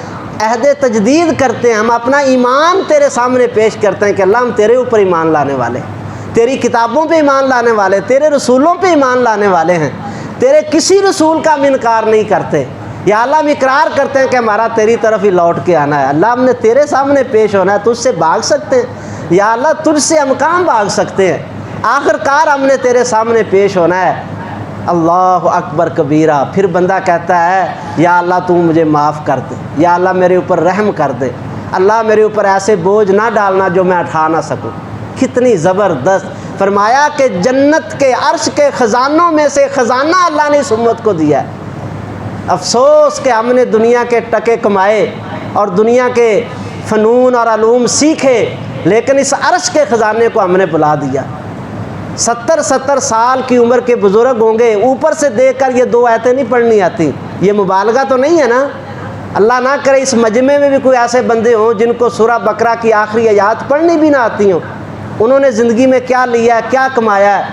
عہد تجدید کرتے ہیں، ہم اپنا ایمان تیرے سامنے پیش کرتے ہیں کہ اللہ ہم تیرے اوپر ایمان لانے والے ہیں، تیری کتابوں پہ ایمان لانے والے، تیرے رسولوں پہ ایمان لانے والے ہیں، تیرے کسی رسول کا ہم انکار نہیں کرتے، یا اللہ ہم اقرار کرتے ہیں کہ ہمارا تیری طرف ہی لوٹ کے آنا ہے، اللہ ہم نے تیرے سامنے پیش ہونا ہے، تجھ سے بھاگ سکتے ہیں یا اللہ، تجھ سے ہم کہاں بھاگ سکتے ہیں، آخر کار ہم نے تیرے سامنے پیش ہونا ہے۔ اللہ اکبر کبیرہ۔ پھر بندہ کہتا ہے یا اللہ تو مجھے معاف کر دے، یا اللہ میرے اوپر رحم کر دے، اللہ میرے اوپر ایسے بوجھ نہ ڈالنا جو میں اٹھا نہ سکوں۔ کتنی زبردست فرمایا کہ جنت کے عرش کے خزانوں میں سے خزانہ اللہ نے اس امت کو دیا ہے۔ افسوس کہ ہم نے دنیا کے ٹکے کمائے اور دنیا کے فنون اور علوم سیکھے لیکن اس عرش کے خزانے کو ہم نے بلا دیا۔ 70 سال کی عمر کے بزرگ ہوں گے، اوپر سے دیکھ کر یہ 2 آیتیں نہیں پڑھنی آتی، یہ مبالغہ تو نہیں ہے نا؟ اللہ نہ کرے اس مجمع میں بھی کوئی ایسے بندے ہوں جن کو سورہ بقرہ کی آخری آیات پڑھنی بھی نہ آتی ہوں۔ انہوں نے زندگی میں کیا لیا ہے، کیا کمایا ہے،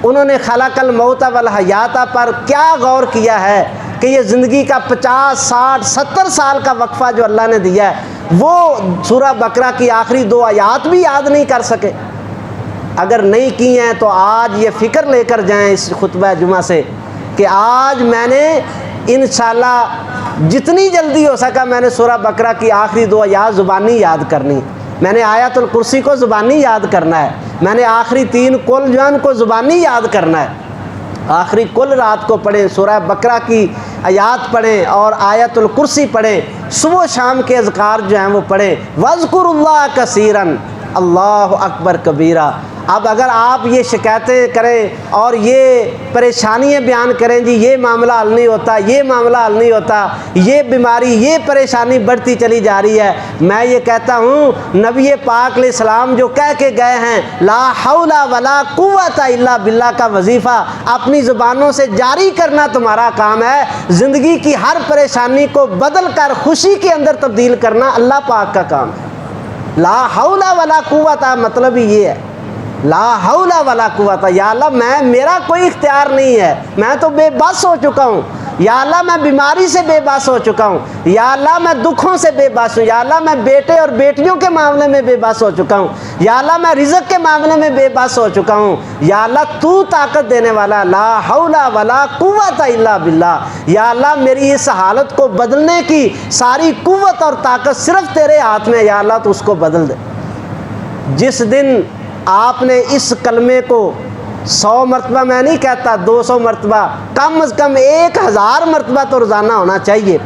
انہوں نے خلق الموت والحیات پر کیا غور کیا ہے کہ یہ زندگی کا 50 60 70 سال کا وقفہ جو اللہ نے دیا ہے وہ سورہ بقرہ کی آخری 2 آیات بھی یاد نہیں کر سکے۔ اگر نہیں کی ہیں تو آج یہ فکر لے کر جائیں اس خطبہ جمعہ سے کہ آج میں نے انشاءاللہ جتنی جلدی ہو سکا میں نے سورہ بقرہ کی آخری 2 آیات زبانی یاد کرنی، میں نے آیت الکرسی کو زبانی یاد کرنا ہے، میں نے آخری 3 کل جو ان کو زبانی یاد کرنا ہے۔ آخری کل رات کو پڑھیں، سورہ بقرہ کی آیات پڑھیں اور آیت الکرسی پڑھیں، صبح و شام کے اذکار جو ہیں وہ پڑھیں۔ وَاذْكُرُوا اللَّهَ كَثِيرًا، اللہ اکبر کبیرہ۔ اب اگر آپ یہ شکایتیں کریں اور یہ پریشانیاں بیان کریں، جی یہ معاملہ حل نہیں ہوتا، یہ معاملہ حل نہیں ہوتا، یہ بیماری، یہ پریشانی بڑھتی چلی جا رہی ہے، میں یہ کہتا ہوں نبی پاک علیہ السلام جو کہہ کے گئے ہیں لا حول ولا قوت الا باللہ کا وظیفہ اپنی زبانوں سے جاری کرنا تمہارا کام ہے۔ زندگی کی ہر پریشانی کو بدل کر خوشی کے اندر تبدیل کرنا اللہ پاک کا کام ہے۔ لا حول ولا قوت مطلب ہی یہ ہے، لا حول ولا قوت، یا اللہ میرا کوئی اختیار نہیں ہے، میں تو بے بس ہو چکا ہوں، یا اللہ میں بیماری سے بے بس ہو چکا ہوں، یا اللہ میں دکھوں سے بے بس ہوں، یا اللہ میں بیٹے اور بیٹیوں کے معاملے میں بے بس ہو چکا ہوں، یا اللہ میں رزق کے معاملے میں بے بس ہو چکا ہوں، یا اللہ تو طاقت دینے والا، لا حول ولا قوت الا باللہ، یا اللہ میری اس حالت کو بدلنے کی ساری قوت اور طاقت صرف تیرے ہاتھ میں، یا اللہ تو اس کو بدل دے۔ جس دن آپ نے اس کلمے کو 100 مرتبہ، میں نہیں کہتا 200 مرتبہ، کم از کم 1000 مرتبہ تو روزانہ ہونا چاہیے،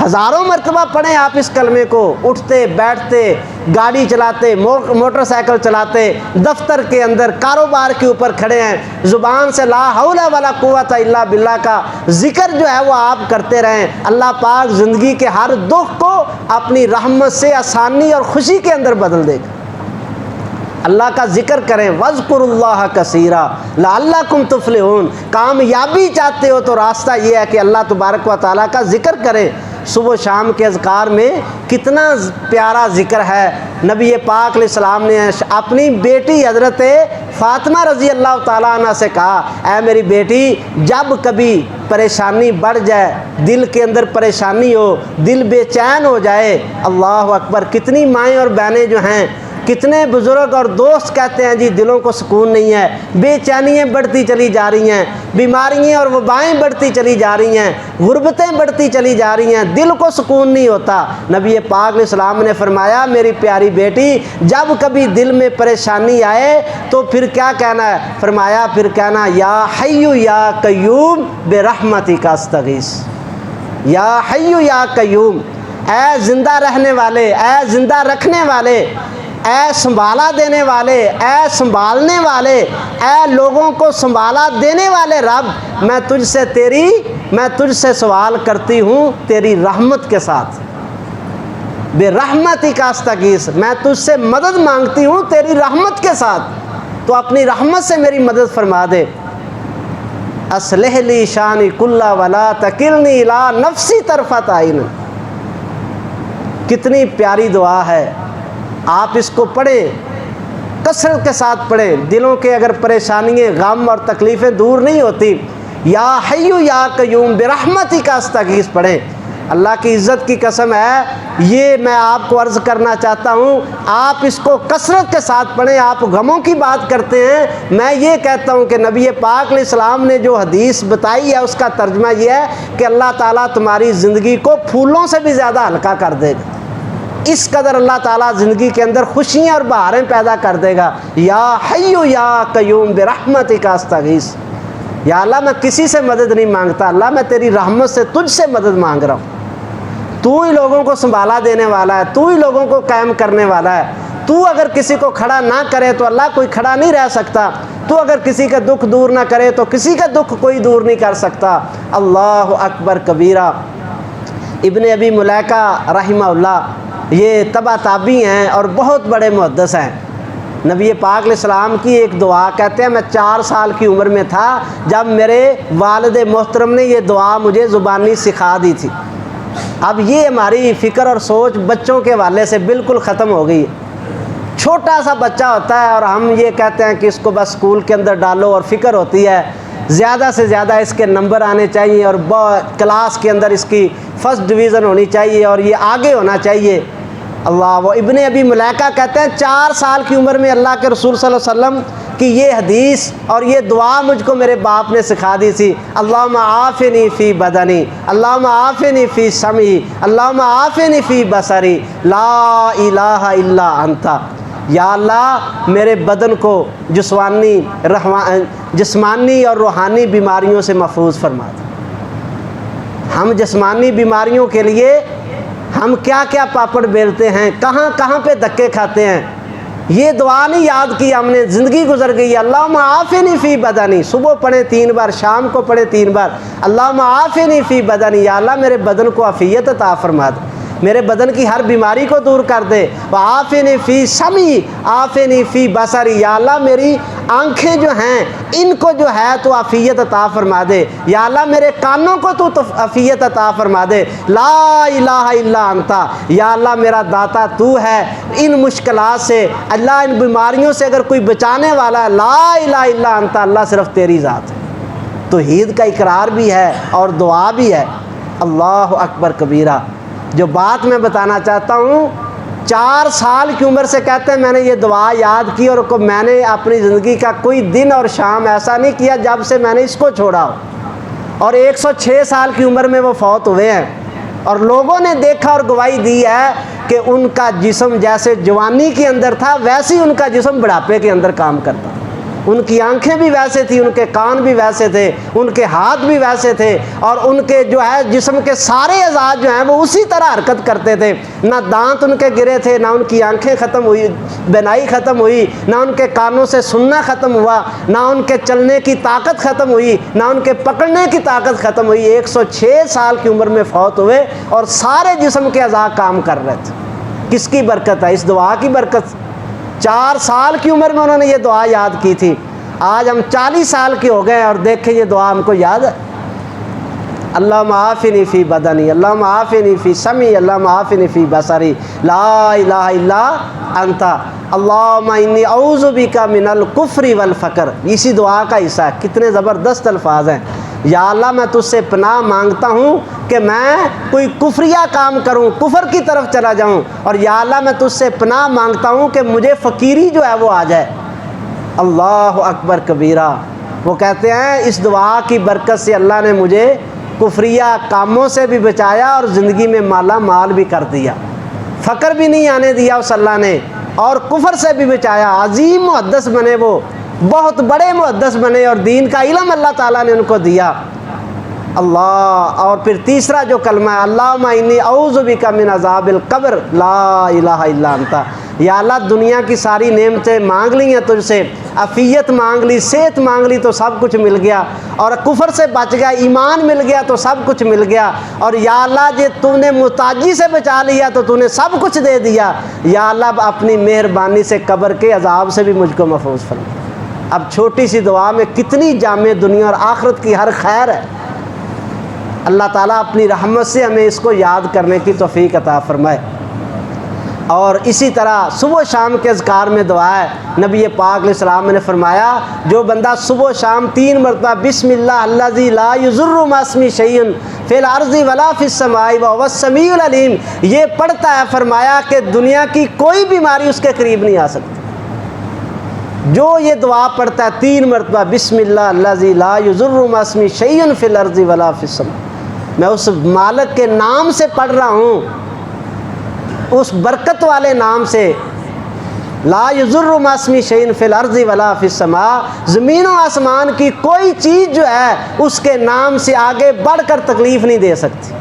ہزاروں مرتبہ پڑھیں آپ اس کلمے کو، اٹھتے بیٹھتے، گاڑی چلاتے، موٹر سائیکل چلاتے، دفتر کے اندر، کاروبار کے اوپر کھڑے ہیں، زبان سے لا حول ولا قوت الا باللہ کا ذکر جو ہے وہ آپ کرتے رہیں۔ اللہ پاک زندگی کے ہر دکھ کو اپنی رحمت سے آسانی اور خوشی کے اندر بدل دے گا۔ اللہ کا ذکر کریں، وَاذْكُرُوا اللَّهَ كَثِيرًا لَعَلَّكُمْ تُفْلِحُونَ۔ کامیابی چاہتے ہو تو راستہ یہ ہے کہ اللہ تبارک و تعالیٰ کا ذکر کریں۔ صبح و شام کے اذکار میں کتنا پیارا ذکر ہے۔ نبی پاک علیہ السلام نے اپنی بیٹی حضرت فاطمہ رضی اللہ تعالیٰ عنہ سے کہا، اے میری بیٹی جب کبھی پریشانی بڑھ جائے، دل کے اندر پریشانی ہو، دل بے چین ہو جائے، اللہ اکبر، کتنی مائیں اور بہنیں جو ہیں، کتنے بزرگ اور دوست کہتے ہیں جی دلوں کو سکون نہیں ہے، بے چینیاں بڑھتی چلی جا رہی ہیں، بیماریاں اور وبائیں بڑھتی چلی جا رہی ہیں، غربتیں بڑھتی چلی جا رہی ہیں، دل کو سکون نہیں ہوتا۔ نبی پاک علیہ السلام نے فرمایا میری پیاری بیٹی جب کبھی دل میں پریشانی آئے تو پھر کیا کہنا ہے؟ فرمایا پھر کہنا یا حی یا قیوم برحمتک استغیث، یا حی یا قیوم، اے زندہ رہنے والے، اے زندہ رکھنے والے، اے سنبھالا دینے والے، اے سنبھالنے والے، اے لوگوں کو سنبھالا دینے والے رب، میں تجھ سے سوال کرتی ہوں تیری رحمت کے ساتھ، بے رحمتی کا استغیث، میں تجھ سے مدد مانگتی ہوں تیری رحمت کے ساتھ، تو اپنی رحمت سے میری مدد فرما دے۔ اصلح لی شانی کلہ ولا تکلنی الی نفسی طرفۃ عین، کتنی پیاری دعا ہے، آپ اس کو پڑھیں، کثرت کے ساتھ پڑھیں۔ دلوں کے اگر پریشانیاں، غم اور تکلیفیں دور نہیں ہوتی، یا حی یا قیوم برحمتک استغیث پڑھیں۔ اللہ کی عزت کی قسم ہے، یہ میں آپ کو عرض کرنا چاہتا ہوں، آپ اس کو کثرت کے ساتھ پڑھیں۔ آپ غموں کی بات کرتے ہیں، میں یہ کہتا ہوں کہ نبی پاک علیہ السلام نے جو حدیث بتائی ہے اس کا ترجمہ یہ ہے کہ اللہ تعالیٰ تمہاری زندگی کو پھولوں سے بھی زیادہ ہلکا کر دے گا، اس قدر اللہ تعالیٰ زندگی کے اندر خوشیاں اور بہاریں پیدا کر دے گا۔ یا حی یا قیوم برحمتک استغیث، یا اللہ میں کسی سے مدد نہیں مانگتا، اللہ میں تیری رحمت سے تجھ سے مدد مانگ رہا ہوں، تو ہی لوگوں کو سنبھالا دینے والا ہے، تو ہی لوگوں کو قائم کرنے والا ہے، تو اگر کسی کو کھڑا نہ کرے تو اللہ کوئی کھڑا نہیں رہ سکتا، تو اگر کسی کا دکھ دور نہ کرے تو کسی کا دکھ کوئی دور نہیں کر سکتا۔ اللہ اکبر کبیرہ۔ ابن ابی ملیکہ رحمہ اللہ یہ تبع تابعی ہیں اور بہت بڑے محدث ہیں۔ نبی پاک علیہ السلام کی ایک دعا، کہتے ہیں میں 4 سال کی عمر میں تھا جب میرے والد محترم نے یہ دعا مجھے زبانی سکھا دی تھی۔ اب یہ ہماری فکر اور سوچ بچوں کے حوالے سے بالکل ختم ہو گئی ہے۔ چھوٹا سا بچہ ہوتا ہے اور ہم یہ کہتے ہیں کہ اس کو بس اسکول کے اندر ڈالو، اور فکر ہوتی ہے زیادہ سے زیادہ اس کے نمبر آنے چاہیے اور کلاس کے اندر اس کی فرسٹ ڈویژن ہونی چاہیے اور یہ آگے ہونا چاہیے۔ اللہ، وہ ابن ابی ملیکہ کہتے ہیں 4 سال کی عمر میں اللہ کے رسول صلی اللہ علیہ وسلم کی یہ حدیث اور یہ دعا مجھ کو میرے باپ نے سکھا دی تھی، اللہم عافنی فی بدنی، اللہم عافنی فی سمعی، اللہم عافنی فی بصری، لا الہ الا انت۔ یا اللہ میرے بدن کو جسمانی اور روحانی بیماریوں سے محفوظ فرما دے۔ ہم جسمانی بیماریوں کے لیے ہم کیا کیا پاپڑ بیلتے ہیں، کہاں کہاں پہ دھکے کھاتے ہیں، یہ دعا نہیں یاد کی ہم نے، زندگی گزر گئی۔ اللہم عافنی فی بدنی، صبح پڑھے 3 بار، شام کو پڑھے 3 بار، اللہم عافنی فی بدنی، یا اللہ میرے بدن کو عافیت عطا فرما دے، میرے بدن کی ہر بیماری کو دور کر دے۔ وعافنی فی سمعی، عافنی فی بصری، یا اللہ میری آنکھیں جو ہیں ان کو جو ہے تو عافیت عطا فرما دے، یا اللہ میرے کانوں کو تو عافیت عطا فرما دے۔ لا الہ الا انت، یا اللہ میرا داتا تو ہے، ان مشکلات سے اللہ، ان بیماریوں سے اگر کوئی بچانے والا ہے، لا الہ الا انت، اللہ صرف تیری ذات ہے۔ توحید کا اقرار بھی ہے اور دعا بھی ہے۔ اللہ اکبر کبیرہ۔ جو بات میں بتانا چاہتا ہوں، 4 سال کی عمر سے کہتے ہیں میں نے یہ دعا یاد کی، اور میں نے اپنی زندگی کا کوئی دن اور شام ایسا نہیں کیا جب سے میں نے اس کو چھوڑا ہو، اور 106 سال کی عمر میں وہ فوت ہوئے ہیں، اور لوگوں نے دیکھا اور گواہی دی ہے کہ ان کا جسم جیسے جوانی کے اندر تھا ویسے ہی ان کا جسم بڑھاپے کے اندر کام کرتا، ان کی آنکھیں بھی ویسے تھی، ان کے کان بھی ویسے تھے، ان کے ہاتھ بھی ویسے تھے، اور ان کے جو ہے جسم کے سارے اعضاء جو ہیں وہ اسی طرح حرکت کرتے تھے۔ نہ دانت ان کے گرے تھے، نہ ان کی آنکھیں ختم ہوئی، بینائی ختم ہوئی، نہ ان کے کانوں سے سننا ختم ہوا، نہ ان کے چلنے کی طاقت ختم ہوئی، نہ ان کے پکڑنے کی طاقت ختم ہوئی۔ 106 سال کی عمر میں فوت ہوئے اور سارے جسم کے اعضاء کام کر رہے تھے۔ کس کی برکت ہے؟ اس دعا کی برکت۔ 4 سال کی عمر میں انہوں نے یہ دعا یاد کی تھی، آج ہم 40 سال کے ہو گئے اور دیکھیں یہ دعا ہم کو یاد ہے۔ اللہم عافنی فی بدنی، اللہم عافنی فی سمعی، اللہم عافنی فی بصری، لا الہ الا انت، اللہم انی اعوذ بک من الکفر والفقر۔ اسی دعا کا حصہ ہے۔ کتنے زبردست الفاظ ہیں۔ یا اللہ میں تجھ سے پناہ مانگتا ہوں کہ میں کوئی کفریہ کام کروں، کفر کی طرف چلا جاؤں، اور یا اللہ میں تجھ سے پناہ مانگتا ہوں کہ مجھے فقیری جو ہے وہ آ جائے۔ اللہ اکبر کبیرہ۔ وہ کہتے ہیں اس دعا کی برکت سے اللہ نے مجھے کفریہ کاموں سے بھی بچایا اور زندگی میں مالا مال بھی کر دیا، فقر بھی نہیں آنے دیا اس اللہ نے، اور کفر سے بھی بچایا۔ عظیم محدث بنے، وہ بہت بڑے محدث بنے، اور دین کا علم اللہ تعالیٰ نے ان کو دیا۔ اللہ، اور پھر تیسرا جو کلمہ ہے، اللہم انی اعوذ بک من عذاب القبر، لا الہ الا انت۔ یا اللہ دنیا کی ساری نعمتیں مانگ لی ہیں تجھ سے، عافیت مانگ لی، صحت مانگ لی تو سب کچھ مل گیا، اور کفر سے بچ گیا، ایمان مل گیا تو سب کچھ مل گیا، اور یا اللہ جی تو نے محتاجی سے بچا لیا تو تو نے سب کچھ دے دیا۔ یا اللہ اپنی مہربانی سے قبر کے عذاب سے بھی مجھ کو محفوظ فرما۔ اب چھوٹی سی دعا میں کتنی جامع دنیا اور آخرت کی ہر خیر ہے۔ اللہ تعالیٰ اپنی رحمت سے ہمیں اس کو یاد کرنے کی توفیق عطا فرمائے۔ اور اسی طرح صبح و شام کے اذکار میں دعا ہے۔ نبی پاک علیہ السلام نے فرمایا جو بندہ صبح و شام 3 مرتبہ بسم اللہ الذی لا یضر مع اسمہ شیء فی الارض ولا فی السماء وهو السمیع العلیم، یہ پڑھتا ہے، فرمایا کہ دنیا کی کوئی بیماری اس کے قریب نہیں آ سکتی۔ جو یہ دعا پڑھتا ہے 3 مرتبہ بسم اللہ الذی لا یضر مع اسمہ شیء فی الارض ولا فی السماء، میں اس مالک کے نام سے پڑھ رہا ہوں، اس برکت والے نام سے، لا یضر مع اسمہ شیء فی الارض ولا فی السماء، زمین و آسمان کی کوئی چیز جو ہے اس کے نام سے آگے بڑھ کر تکلیف نہیں دے سکتی۔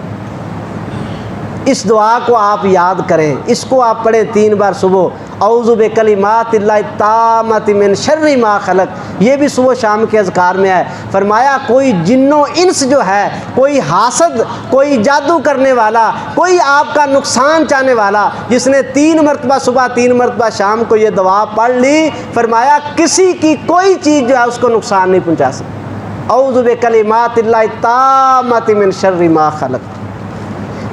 اس دعا کو آپ یاد کریں، اس کو آپ پڑھیں 3 بار صبح، اعوذ بکلمات اللہ التامۃ من شر ما خلق، یہ بھی صبح شام کے اذکار میں ہے۔ فرمایا کوئی جن و انس جو ہے، کوئی حاسد، کوئی جادو کرنے والا، کوئی آپ کا نقصان چاہنے والا، جس نے 3 مرتبہ صبح 3 مرتبہ شام کو یہ دعا پڑھ لی، فرمایا کسی کی کوئی چیز جو ہے اس کو نقصان نہیں پہنچا سکتی۔ اعوذ بکلمات اللہ التامۃ من شر ما خلق،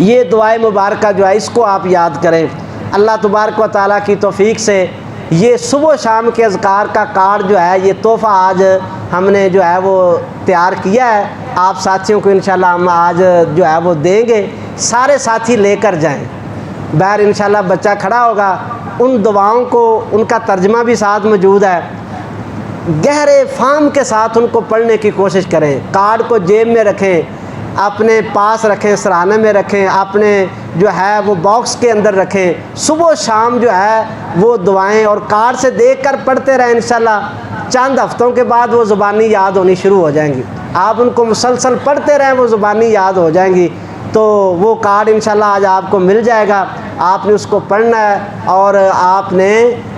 یہ دعائے مبارکہ جو ہے اس کو آپ یاد کریں۔ اللہ تبارک و تعالیٰ کی توفیق سے یہ صبح و شام کے اذکار کا کارڈ جو ہے، یہ تحفہ آج ہم نے جو ہے وہ تیار کیا ہے، آپ ساتھیوں کو انشاءاللہ ہم آج جو ہے وہ دیں گے، سارے ساتھی لے کر جائیں۔ باہر انشاءاللہ بچہ کھڑا ہوگا، ان دعاؤں کو ان کا ترجمہ بھی ساتھ موجود ہے، گہرے فہم کے ساتھ ان کو پڑھنے کی کوشش کریں، کارڈ کو جیب میں رکھیں، اپنے پاس رکھیں، سرانے میں رکھیں، اپنے جو ہے وہ باکس کے اندر رکھیں، صبح و شام جو ہے وہ دعائیں اور کارڈ سے دیکھ کر پڑھتے رہیں، انشاءاللہ چند ہفتوں کے بعد وہ زبانی یاد ہونی شروع ہو جائیں گی۔ آپ ان کو مسلسل پڑھتے رہیں، وہ زبانی یاد ہو جائیں گی۔ تو وہ کارڈ انشاءاللہ آج آپ کو مل جائے گا، آپ نے اس کو پڑھنا ہے، اور آپ نے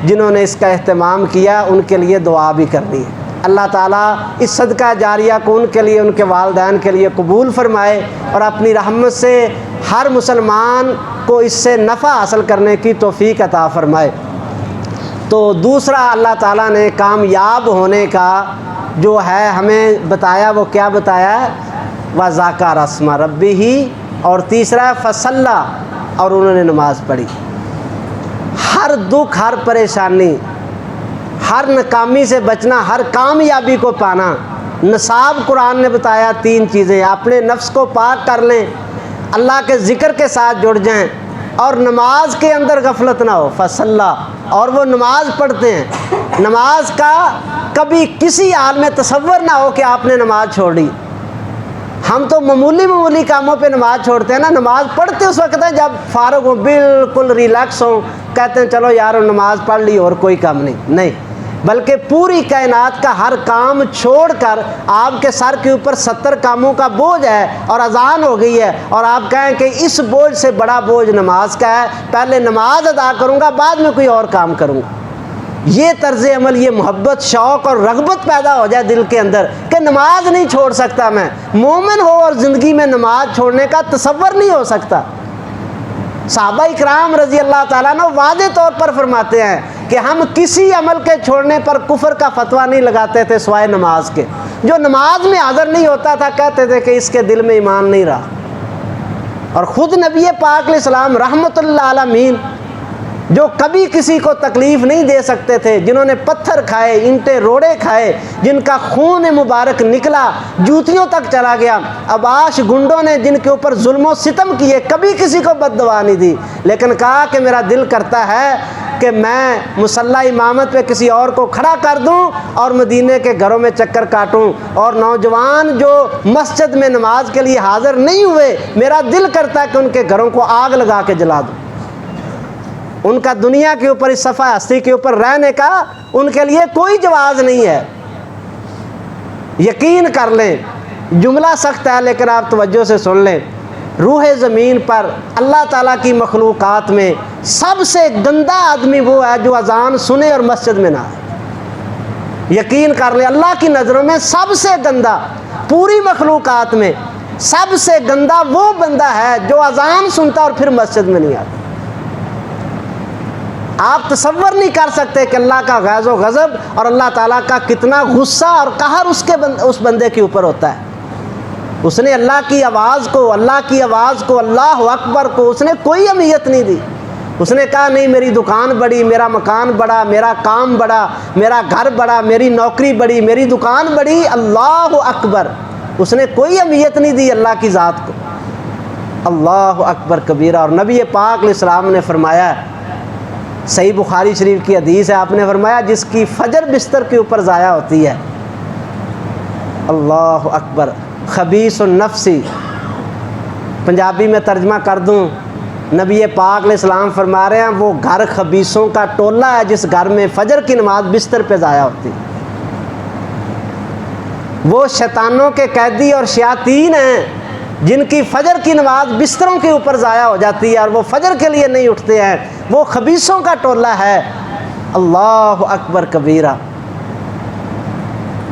جنہوں نے اس کا اہتمام کیا ان کے لیے دعا بھی کرنی ہے۔ اللہ تعالیٰ اس صدقہ جاریہ کو ان کے لیے، ان کے والدین کے لیے قبول فرمائے، اور اپنی رحمت سے ہر مسلمان کو اس سے نفع حاصل کرنے کی توفیق عطا فرمائے۔ تو دوسرا اللہ تعالیٰ نے کامیاب ہونے کا جو ہے ہمیں بتایا، وہ کیا بتایا ہے؟ وَذَكَرَ اسْمَ رَبِّهِ، اور تیسرا ہے فَصَلَّى، اور انہوں نے نماز پڑھی۔ ہر دکھ، ہر پریشانی، ہر ناکامی سے بچنا، ہر کامیابی کو پانا، نصاب قرآن نے بتایا 3 چیزیں۔ اپنے نفس کو پاک کر لیں، اللہ کے ذکر کے ساتھ جڑ جائیں، اور نماز کے اندر غفلت نہ ہو، فصلہ، اور وہ نماز پڑھتے ہیں۔ نماز کا کبھی کسی حال میں تصور نہ ہو کہ آپ نے نماز چھوڑ دی۔ ہم تو معمولی کاموں پہ نماز چھوڑتے ہیں نا، نماز پڑھتے اس وقت ہیں جب فارغ ہوں، بالکل ریلیکس ہوں، کہتے ہیں چلو یار نماز پڑھ لی اور کوئی کام نہیں، بلکہ پوری کائنات کا ہر کام چھوڑ کر آپ کے سر کے اوپر 70 کاموں کا بوجھ ہے، اور اذان ہو گئی ہے، اور آپ کہیں کہ اس بوجھ سے بڑا بوجھ نماز کا ہے، پہلے نماز ادا کروں گا بعد میں کوئی اور کام کروں گا۔ یہ طرز عمل، یہ محبت، شوق اور رغبت پیدا ہو جائے دل کے اندر کہ نماز نہیں چھوڑ سکتا میں، مومن ہو اور زندگی میں نماز چھوڑنے کا تصور نہیں ہو سکتا۔ صحابہ اکرام رضی اللہ تعالیٰ عنہ واضح طور پر فرماتے ہیں کہ ہم کسی عمل کے چھوڑنے پر کفر کا فتویٰ نہیں لگاتے تھے سوائے نماز کے۔ جو نماز میں حاضر نہیں ہوتا تھا کہتے تھے کہ اس کے دل میں ایمان نہیں رہا۔ اور خود نبی پاک علیہ السلام رحمۃ اللہ عالمین، جو کبھی کسی کو تکلیف نہیں دے سکتے تھے، جنہوں نے پتھر کھائے، اینٹیں روڑے کھائے، جن کا خون مبارک نکلا، جوتیوں تک چلا گیا، اباش گنڈوں نے جن کے اوپر ظلم و ستم کیے، کبھی کسی کو بد دعا نہیں دی، لیکن کہا کہ میرا دل کرتا ہے کہ میں مصلی امامت پہ کسی اور کو کھڑا کر دوں اور مدینے کے گھروں میں چکر کاٹوں، اور نوجوان جو مسجد میں نماز کے لیے حاضر نہیں ہوئے، میرا دل کرتا ہے کہ ان کے گھروں کو آگ لگا کے جلا دوں۔ ان کا دنیا کے اوپر، اس صفحہ ہستی کے اوپر رہنے کا ان کے لیے کوئی جواز نہیں ہے۔ یقین کر لیں، جملہ سخت ہے لیکن آپ توجہ سے سن لیں، روح زمین پر اللہ تعالیٰ کی مخلوقات میں سب سے گندا آدمی وہ ہے جو اذان سنے اور مسجد میں نہ آئے۔ یقین کر لیں، اللہ کی نظروں میں سب سے گندا، پوری مخلوقات میں سب سے گندا وہ بندہ ہے جو اذان سنتا اور پھر مسجد میں نہیں آتا۔ آپ تصور نہیں کر سکتے کہ اللہ کا غیظ و غضب اور اللہ تعالیٰ کا کتنا غصہ اور قہر اس بندے کے اوپر ہوتا ہے۔ اس نے اللہ کی آواز کو، اللہ اکبر کو اس نے کوئی اہمیت نہیں دی۔ اس نے کہا نہیں، میری دکان بڑی، میرا مکان بڑا، میرا کام بڑا، میرا گھر بڑا، میری نوکری بڑی، میری دکان بڑی، اللہ اکبر۔ اس نے کوئی اہمیت نہیں دی اللہ کی ذات کو۔ اللہ اکبر کبیرہ۔ اور نبی پاک علیہ السلام نے فرمایا، صحیح بخاری شریف کی حدیث ہے، آپ نے فرمایا جس کی فجر بستر کے اوپر ضائع ہوتی ہے، اللہ اکبر، خبیث النفسی، پنجابی میں ترجمہ کر دوں، نبی پاک علیہ السلام فرما رہے ہیں وہ گھر خبیثوں کا ٹولہ ہے جس گھر میں فجر کی نماز بستر پہ ضائع ہوتی ہے۔ وہ شیطانوں کے قیدی اور شیاطین ہیں جن کی فجر کی نماز بستروں کے اوپر ضائع ہو جاتی ہے اور وہ فجر کے لیے نہیں اٹھتے ہیں، وہ خبیثوں کا ٹولہ ہے۔ اللہ اکبر کبیرہ۔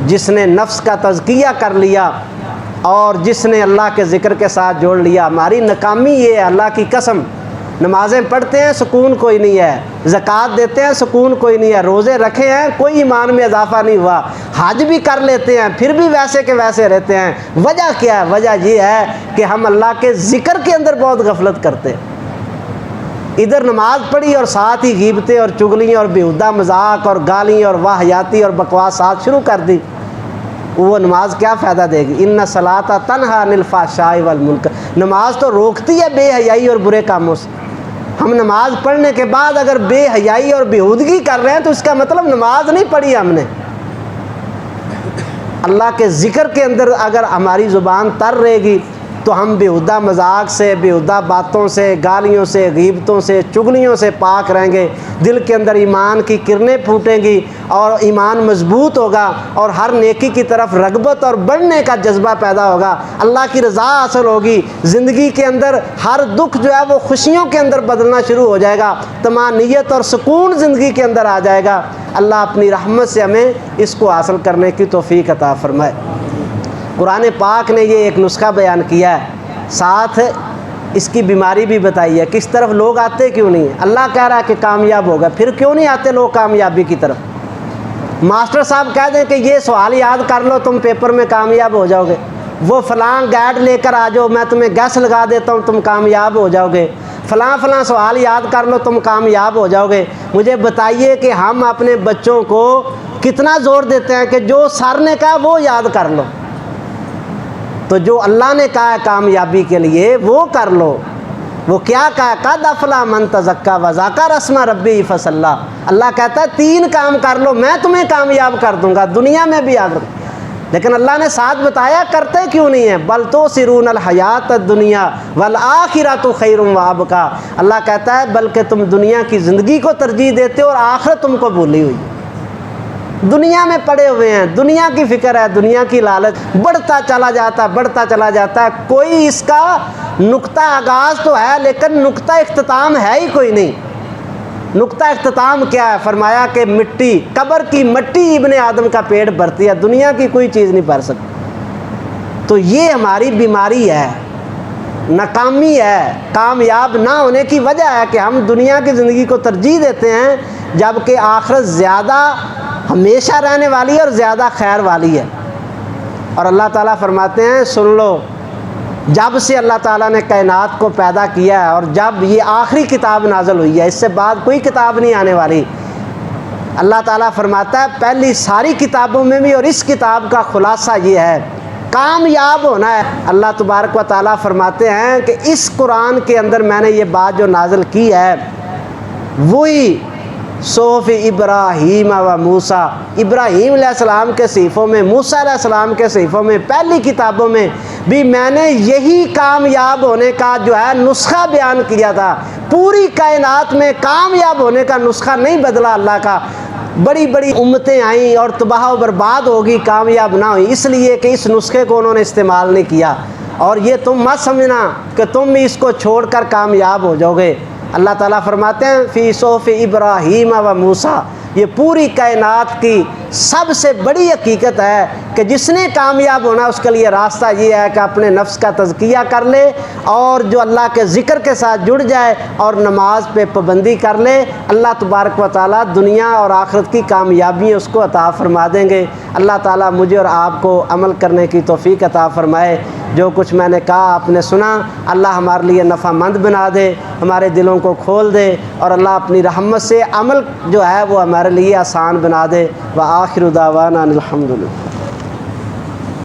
جس نے نفس کا تزکیہ کر لیا اور جس نے اللہ کے ذکر کے ساتھ جوڑ لیا، ہماری ناکامی یہ ہے، اللہ کی قسم، نمازیں پڑھتے ہیں سکون کوئی نہیں ہے، زکوٰۃ دیتے ہیں سکون کوئی نہیں ہے، روزے رکھے ہیں کوئی ایمان میں اضافہ نہیں ہوا، حج بھی کر لیتے ہیں پھر بھی ویسے کے ویسے رہتے ہیں۔ وجہ کیا ہے؟ وجہ یہ ہے کہ ہم اللہ کے ذکر کے اندر بہت غفلت کرتے ہیں۔ ادھر نماز پڑھی اور ساتھ ہی غیبتیں اور چغلیاں اور بیہودہ مذاق اور گالیاں اور واہیاتی اور بکواسات شروع کر دی، وہ نماز کیا فائدہ دے گی؟ ان الصلاۃ تنہی عن الفحشاء والمنکر، نماز تو روکتی ہے بے حیائی اور برے کاموں سے۔ ہم نماز پڑھنے کے بعد اگر بے حیائی اور بیہودگی کر رہے ہیں تو اس کا مطلب نماز نہیں پڑھی ہم نے۔ اللہ کے ذکر کے اندر اگر ہماری زبان تر رہے گی، تو ہم بیہودہ مذاق سے، بیہودہ باتوں سے، گالیوں سے، غیبتوں سے، چگلیوں سے پاک رہیں گے، دل کے اندر ایمان کی کرنیں پھوٹیں گی اور ایمان مضبوط ہوگا اور ہر نیکی کی طرف رغبت اور بڑھنے کا جذبہ پیدا ہوگا، اللہ کی رضا حاصل ہوگی، زندگی کے اندر ہر دکھ جو ہے وہ خوشیوں کے اندر بدلنا شروع ہو جائے گا، طمانینت اور سکون زندگی کے اندر آ جائے گا۔ اللہ اپنی رحمت سے ہمیں اس کو حاصل کرنے کی توفیق عطا فرمائے۔ قرآن پاک نے یہ ایک نسخہ بیان کیا ہے، ساتھ اس کی بیماری بھی بتائی ہے کہ اس طرف لوگ آتے کیوں نہیں ہیں۔ اللہ کہہ رہا ہے کہ کامیاب ہوگا، پھر کیوں نہیں آتے لوگ کامیابی کی طرف؟ ماسٹر صاحب کہہ دیں کہ یہ سوال یاد کر لو تم پیپر میں کامیاب ہو جاؤ گے، وہ فلاں گائیڈ لے کر آ جاؤ میں تمہیں گیس لگا دیتا ہوں تم کامیاب ہو جاؤ گے، فلاں فلاں سوال یاد کر لو تم کامیاب ہو جاؤ گے۔ مجھے بتائیے کہ ہم اپنے بچوں کو کتنا زور دیتے ہیں کہ جو سر نے کہا وہ یاد کر لو، تو جو اللہ نے کہا ہے کامیابی کے لیے وہ کر لو۔ وہ کیا کہا؟ قد افلح من تزکا وذکر اسم ربہ فصلی۔ اللہ کہتا ہے 3 کام کر لو میں تمہیں کامیاب کر دوں گا دنیا میں بھی آخرت۔ لیکن اللہ نے ساتھ بتایا کرتے کیوں نہیں ہیں؟ بل تؤثرون الحیات الدنیا والآخرۃ خیر وابقیٰ۔ اللہ کہتا ہے بلکہ تم دنیا کی زندگی کو ترجیح دیتے ہو اور آخرت تم کو بھولی ہوئی، دنیا میں پڑے ہوئے ہیں، دنیا کی فکر ہے، دنیا کی لالچ، بڑھتا چلا جاتا ہے، کوئی اس کا نقطہ آغاز تو ہے لیکن نقطہ اختتام ہے ہی کوئی نہیں۔ نقطہ اختتام کیا ہے؟ فرمایا کہ مٹی، قبر کی مٹی ابن آدم کا پیٹ بھرتی ہے، دنیا کی کوئی چیز نہیں بھر سکتی۔ تو یہ ہماری بیماری ہے، ناکامی ہے، کامیاب نہ ہونے کی وجہ ہے کہ ہم دنیا کی زندگی کو ترجیح دیتے ہیں جبکہ آخرت زیادہ ہمیشہ رہنے والی ہے اور زیادہ خیر والی ہے۔ اور اللہ تعالیٰ فرماتے ہیں سن لو، جب سے اللہ تعالیٰ نے کائنات کو پیدا کیا ہے اور جب یہ آخری کتاب نازل ہوئی ہے، اس سے بعد کوئی کتاب نہیں آنے والی، اللہ تعالیٰ فرماتا ہے پہلی ساری کتابوں میں بھی اور اس کتاب کا خلاصہ یہ ہے کامیاب ہونا ہے۔ اللہ تبارک و تعالیٰ فرماتے ہیں کہ اس قرآن کے اندر میں نے یہ بات جو نازل کی ہے وہی صحف ابراہیم و موسیٰ، ابراہیم علیہ السلام کے صحیفوں میں، موسیٰ علیہ السلام کے صحیفوں میں، پہلی کتابوں میں بھی میں نے یہی کامیاب ہونے کا جو ہے نسخہ بیان کیا تھا۔ پوری کائنات میں کامیاب ہونے کا نسخہ نہیں بدلا اللہ کا۔ بڑی بڑی امتیں آئیں اور تباہ و برباد ہوگی، کامیاب نہ ہوئی، اس لیے کہ اس نسخے کو انہوں نے استعمال نہیں کیا۔ اور یہ تم مت سمجھنا کہ تم بھی اس کو چھوڑ کر کامیاب ہو جاؤ گے۔ اللہ تعالیٰ فرماتے ہیں فی صحف ابراہیم و موسیٰ، یہ پوری کائنات کی سب سے بڑی حقیقت ہے کہ جس نے کامیاب ہونا اس کے لیے راستہ یہ ہے کہ اپنے نفس کا تزکیہ کر لے اور جو اللہ کے ذکر کے ساتھ جڑ جائے اور نماز پہ پابندی کر لے، اللہ تبارک و تعالیٰ دنیا اور آخرت کی کامیابی اس کو عطا فرما دیں گے۔ اللہ تعالیٰ مجھے اور آپ کو عمل کرنے کی توفیق عطا فرمائے۔ جو کچھ میں نے کہا آپ نے سنا، اللہ ہمارے لیے نفع مند بنا دے، ہمارے دلوں کو کھول دے اور اللہ اپنی رحمت سے عمل جو ہے وہ ہمارے لیے آسان بنا دے۔ وآخر دعوانا الحمدللہ۔